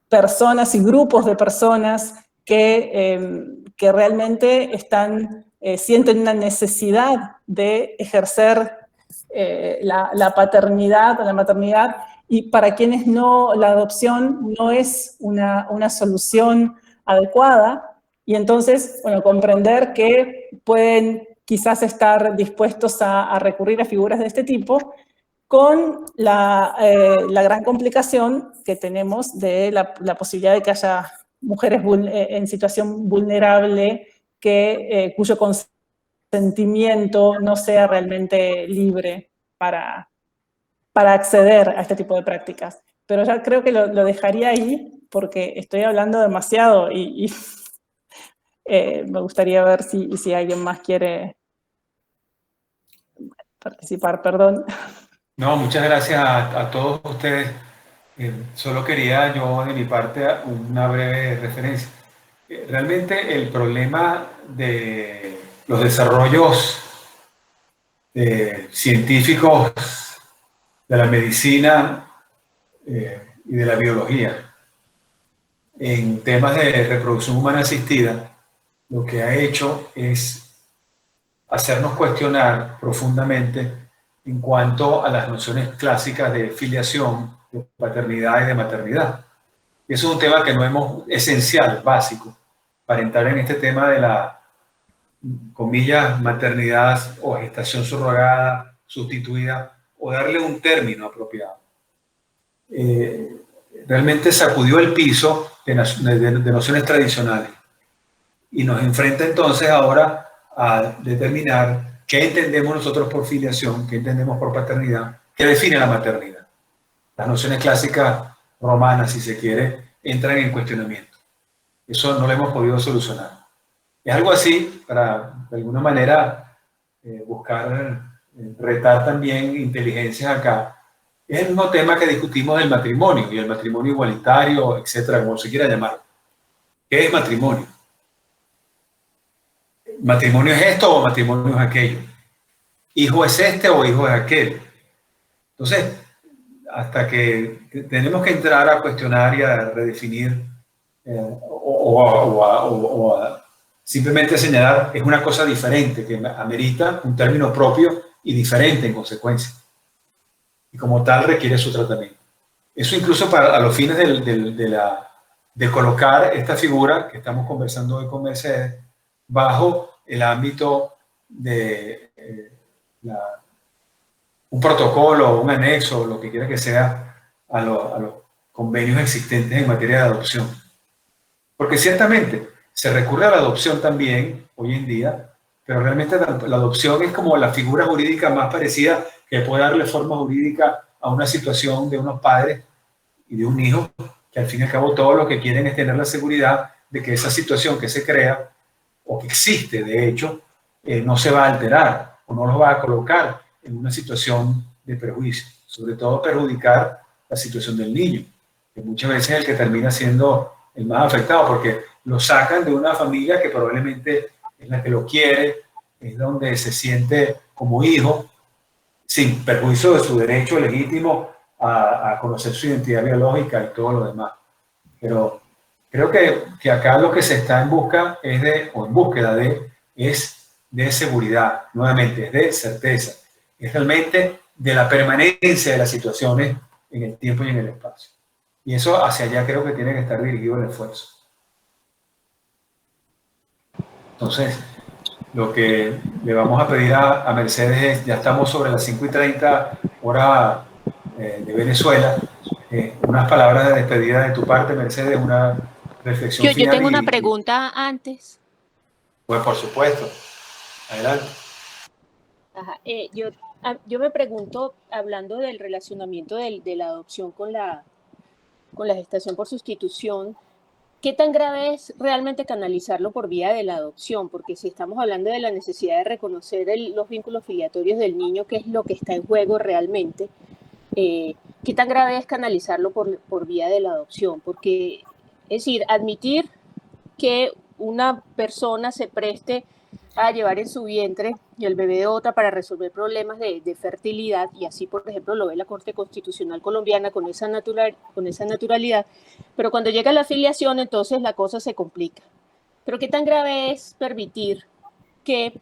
personas y grupos de personas que realmente sienten una necesidad de ejercer la paternidad o la maternidad, y para quienes la adopción no es una solución adecuada, y entonces, bueno, comprender que pueden quizás estar dispuestos a recurrir a figuras de este tipo, con la gran complicación que tenemos de la posibilidad de que haya mujeres en situación vulnerable cuyo consentimiento no sea realmente libre para acceder a este tipo de prácticas. Pero ya creo que lo dejaría ahí porque estoy hablando demasiado y me gustaría ver si alguien más quiere participar, perdón. No, muchas gracias a todos ustedes. Solo quería yo de mi parte una breve referencia. Realmente el problema de los desarrollos científicos de la medicina y de la biología en temas de reproducción humana asistida, lo que ha hecho es hacernos cuestionar profundamente en cuanto a las nociones clásicas de filiación, de paternidad y de maternidad. Y eso es un tema que no hemos, esencial, básico, para entrar en este tema de la, comillas, maternidad o gestación subrogada, sustituida, o darle un término apropiado. Realmente sacudió el piso de nociones tradicionales y nos enfrenta entonces ahora a determinar qué entendemos nosotros por filiación, qué entendemos por paternidad, qué define la maternidad. Las nociones clásicas romanas, si se quiere, entran en cuestionamiento. Eso no lo hemos podido solucionar. Es algo así para, de alguna manera, buscar retar también inteligencias acá. Es el mismo tema que discutimos del matrimonio y el matrimonio igualitario, etcétera, como se quiera llamar. ¿Qué es matrimonio? ¿Matrimonio es esto o matrimonio es aquello? ¿Hijo es este o hijo es aquel? Entonces, hasta que tenemos que entrar a cuestionar y a redefinir o a simplemente señalar es una cosa diferente, que amerita un término propio y diferente en consecuencia. Y como tal requiere su tratamiento. Eso incluso a los fines de colocar esta figura que estamos conversando hoy con Mercedes bajo el ámbito de un protocolo, un anexo, lo que quiera que sea, a los convenios existentes en materia de adopción. Porque ciertamente se recurre a la adopción también hoy en día, pero realmente la adopción es como la figura jurídica más parecida que puede darle forma jurídica a una situación de unos padres y de un hijo, que al fin y al cabo todo lo que quieren es tener la seguridad de que esa situación que se crea o que existe, de hecho, no se va a alterar o no los va a colocar en una situación de perjuicio, sobre todo perjudicar la situación del niño, que muchas veces es el que termina siendo el más afectado, porque lo sacan de una familia que probablemente es la que lo quiere, es donde se siente como hijo, sin perjuicio de su derecho legítimo a conocer su identidad biológica y todo lo demás. Pero creo que acá lo que se está en busca es en búsqueda es de seguridad, nuevamente, es de certeza, es realmente de la permanencia de las situaciones en el tiempo y en el espacio. Y eso hacia allá creo que tiene que estar dirigido el esfuerzo. Entonces, lo que le vamos a pedir a Mercedes es, ya estamos sobre las 5:30 hora de Venezuela, unas palabras de despedida de tu parte, Mercedes, una reflexión final. Yo tengo una pregunta antes. Pues por supuesto, adelante. Ajá. Yo me pregunto, hablando del relacionamiento de la adopción con la gestación por sustitución, ¿qué tan grave es realmente canalizarlo por vía de la adopción? Porque si estamos hablando de la necesidad de reconocer los vínculos filiatorios del niño, que es lo que está en juego realmente, ¿qué tan grave es canalizarlo por vía de la adopción? Porque, es decir, admitir que una persona se preste a llevar en su vientre el bebé de otra para resolver problemas de fertilidad, y así, por ejemplo, lo ve la Corte Constitucional colombiana con esa naturalidad, pero cuando llega la filiación, entonces la cosa se complica. Pero ¿qué tan grave es permitir que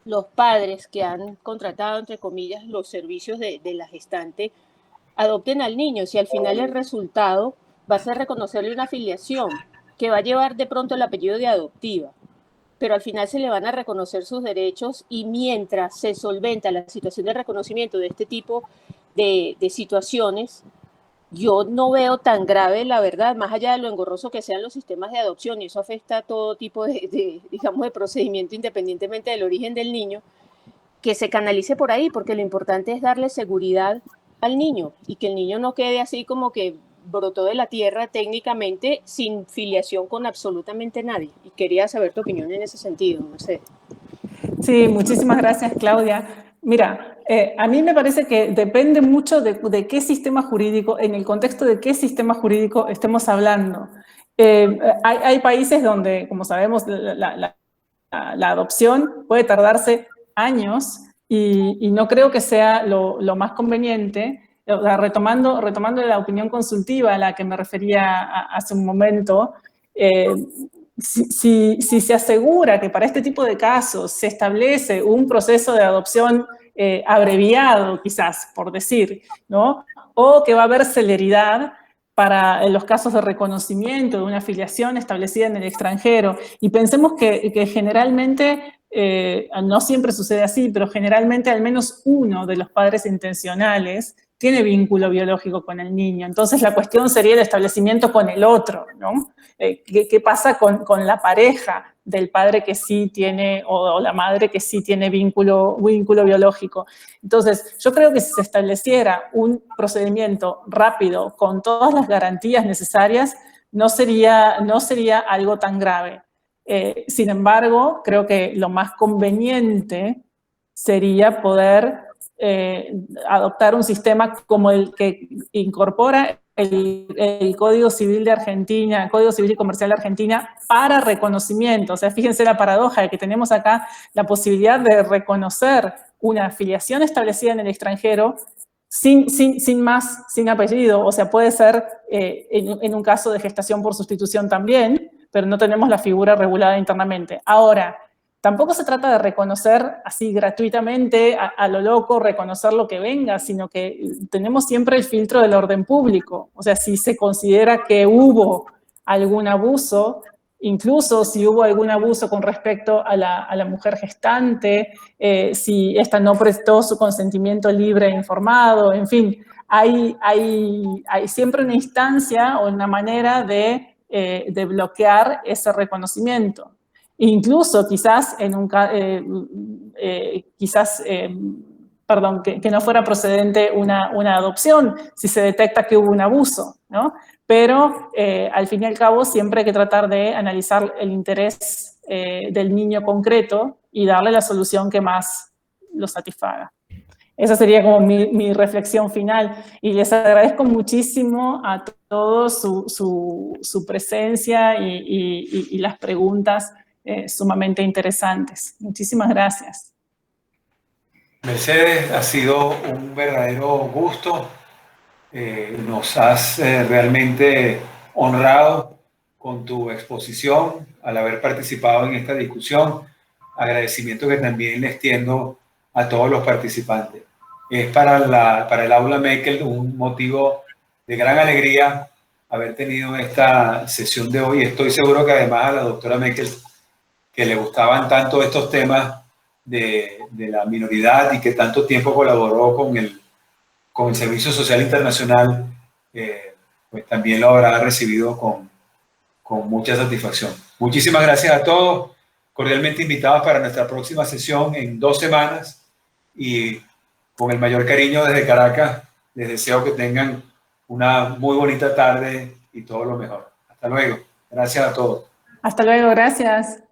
los padres que han contratado, entre comillas, los servicios de la gestante adopten al niño, si al final el resultado va a ser reconocerle una filiación que va a llevar de pronto el apellido de adoptiva, pero al final se le van a reconocer sus derechos, y mientras se solventa la situación de reconocimiento de este tipo de situaciones, yo no veo tan grave, la verdad, más allá de lo engorroso que sean los sistemas de adopción, y eso afecta a todo tipo digamos, de procedimiento independientemente del origen del niño, que se canalice por ahí, porque lo importante es darle seguridad al niño y que el niño no quede así como que brotó de la tierra técnicamente sin filiación con absolutamente nadie. Y quería saber tu opinión en ese sentido, no sé. Sí, muchísimas gracias, Claudia. Mira, a mí me parece que depende mucho de qué sistema jurídico, en el contexto de qué sistema jurídico estemos hablando. Hay países donde, como sabemos, la adopción puede tardarse años y no creo que sea lo más conveniente. O sea, retomando la opinión consultiva a la que me refería hace un momento, si se asegura que para este tipo de casos se establece un proceso de adopción abreviado, quizás, por decir, ¿no? O que va a haber celeridad para los casos de reconocimiento de una filiación establecida en el extranjero. Y pensemos que generalmente, no siempre sucede así, pero generalmente al menos uno de los padres intencionales tiene vínculo biológico con el niño. Entonces la cuestión sería el establecimiento con el otro, ¿no? ¿Qué pasa con la pareja del padre que sí tiene, o la madre que sí tiene vínculo biológico? Entonces, yo creo que si se estableciera un procedimiento rápido con todas las garantías necesarias, no sería algo tan grave. Sin embargo, creo que lo más conveniente sería poder adoptar un sistema como el que incorpora el Código Civil de Argentina, el Código Civil y Comercial de Argentina, para reconocimiento. O sea, fíjense la paradoja de que tenemos acá la posibilidad de reconocer una afiliación establecida en el extranjero sin apellido. O sea, puede ser en un caso de gestación por sustitución también, pero no tenemos la figura regulada internamente. Ahora, tampoco se trata de reconocer así gratuitamente a lo loco, reconocer lo que venga, sino que tenemos siempre el filtro del orden público. O sea, si se considera que hubo algún abuso, incluso si hubo algún abuso con respecto a la mujer gestante, si ésta no prestó su consentimiento libre e informado, en fin, hay siempre una instancia o una manera de bloquear ese reconocimiento. Incluso quizás que no fuera procedente una adopción, si se detecta que hubo un abuso, ¿no? Pero al fin y al cabo siempre hay que tratar de analizar el interés del niño concreto y darle la solución que más lo satisfaga. Esa sería como mi reflexión final. Y les agradezco muchísimo a todos su presencia y las preguntas sumamente interesantes. Muchísimas gracias. Mercedes, ha sido un verdadero gusto. Nos has realmente honrado con tu exposición al haber participado en esta discusión. Agradecimiento que también le extiendo a todos los participantes. Es para el Aula Meckel un motivo de gran alegría haber tenido esta sesión de hoy. Estoy seguro que además a la doctora Meckel, que le gustaban tanto estos temas de la minoridad y que tanto tiempo colaboró con el Servicio Social Internacional, pues también lo habrá recibido con mucha satisfacción. Muchísimas gracias a todos, cordialmente invitados para nuestra próxima sesión en 2 semanas, y con el mayor cariño desde Caracas, les deseo que tengan una muy bonita tarde y todo lo mejor. Hasta luego. Gracias a todos. Hasta luego, gracias.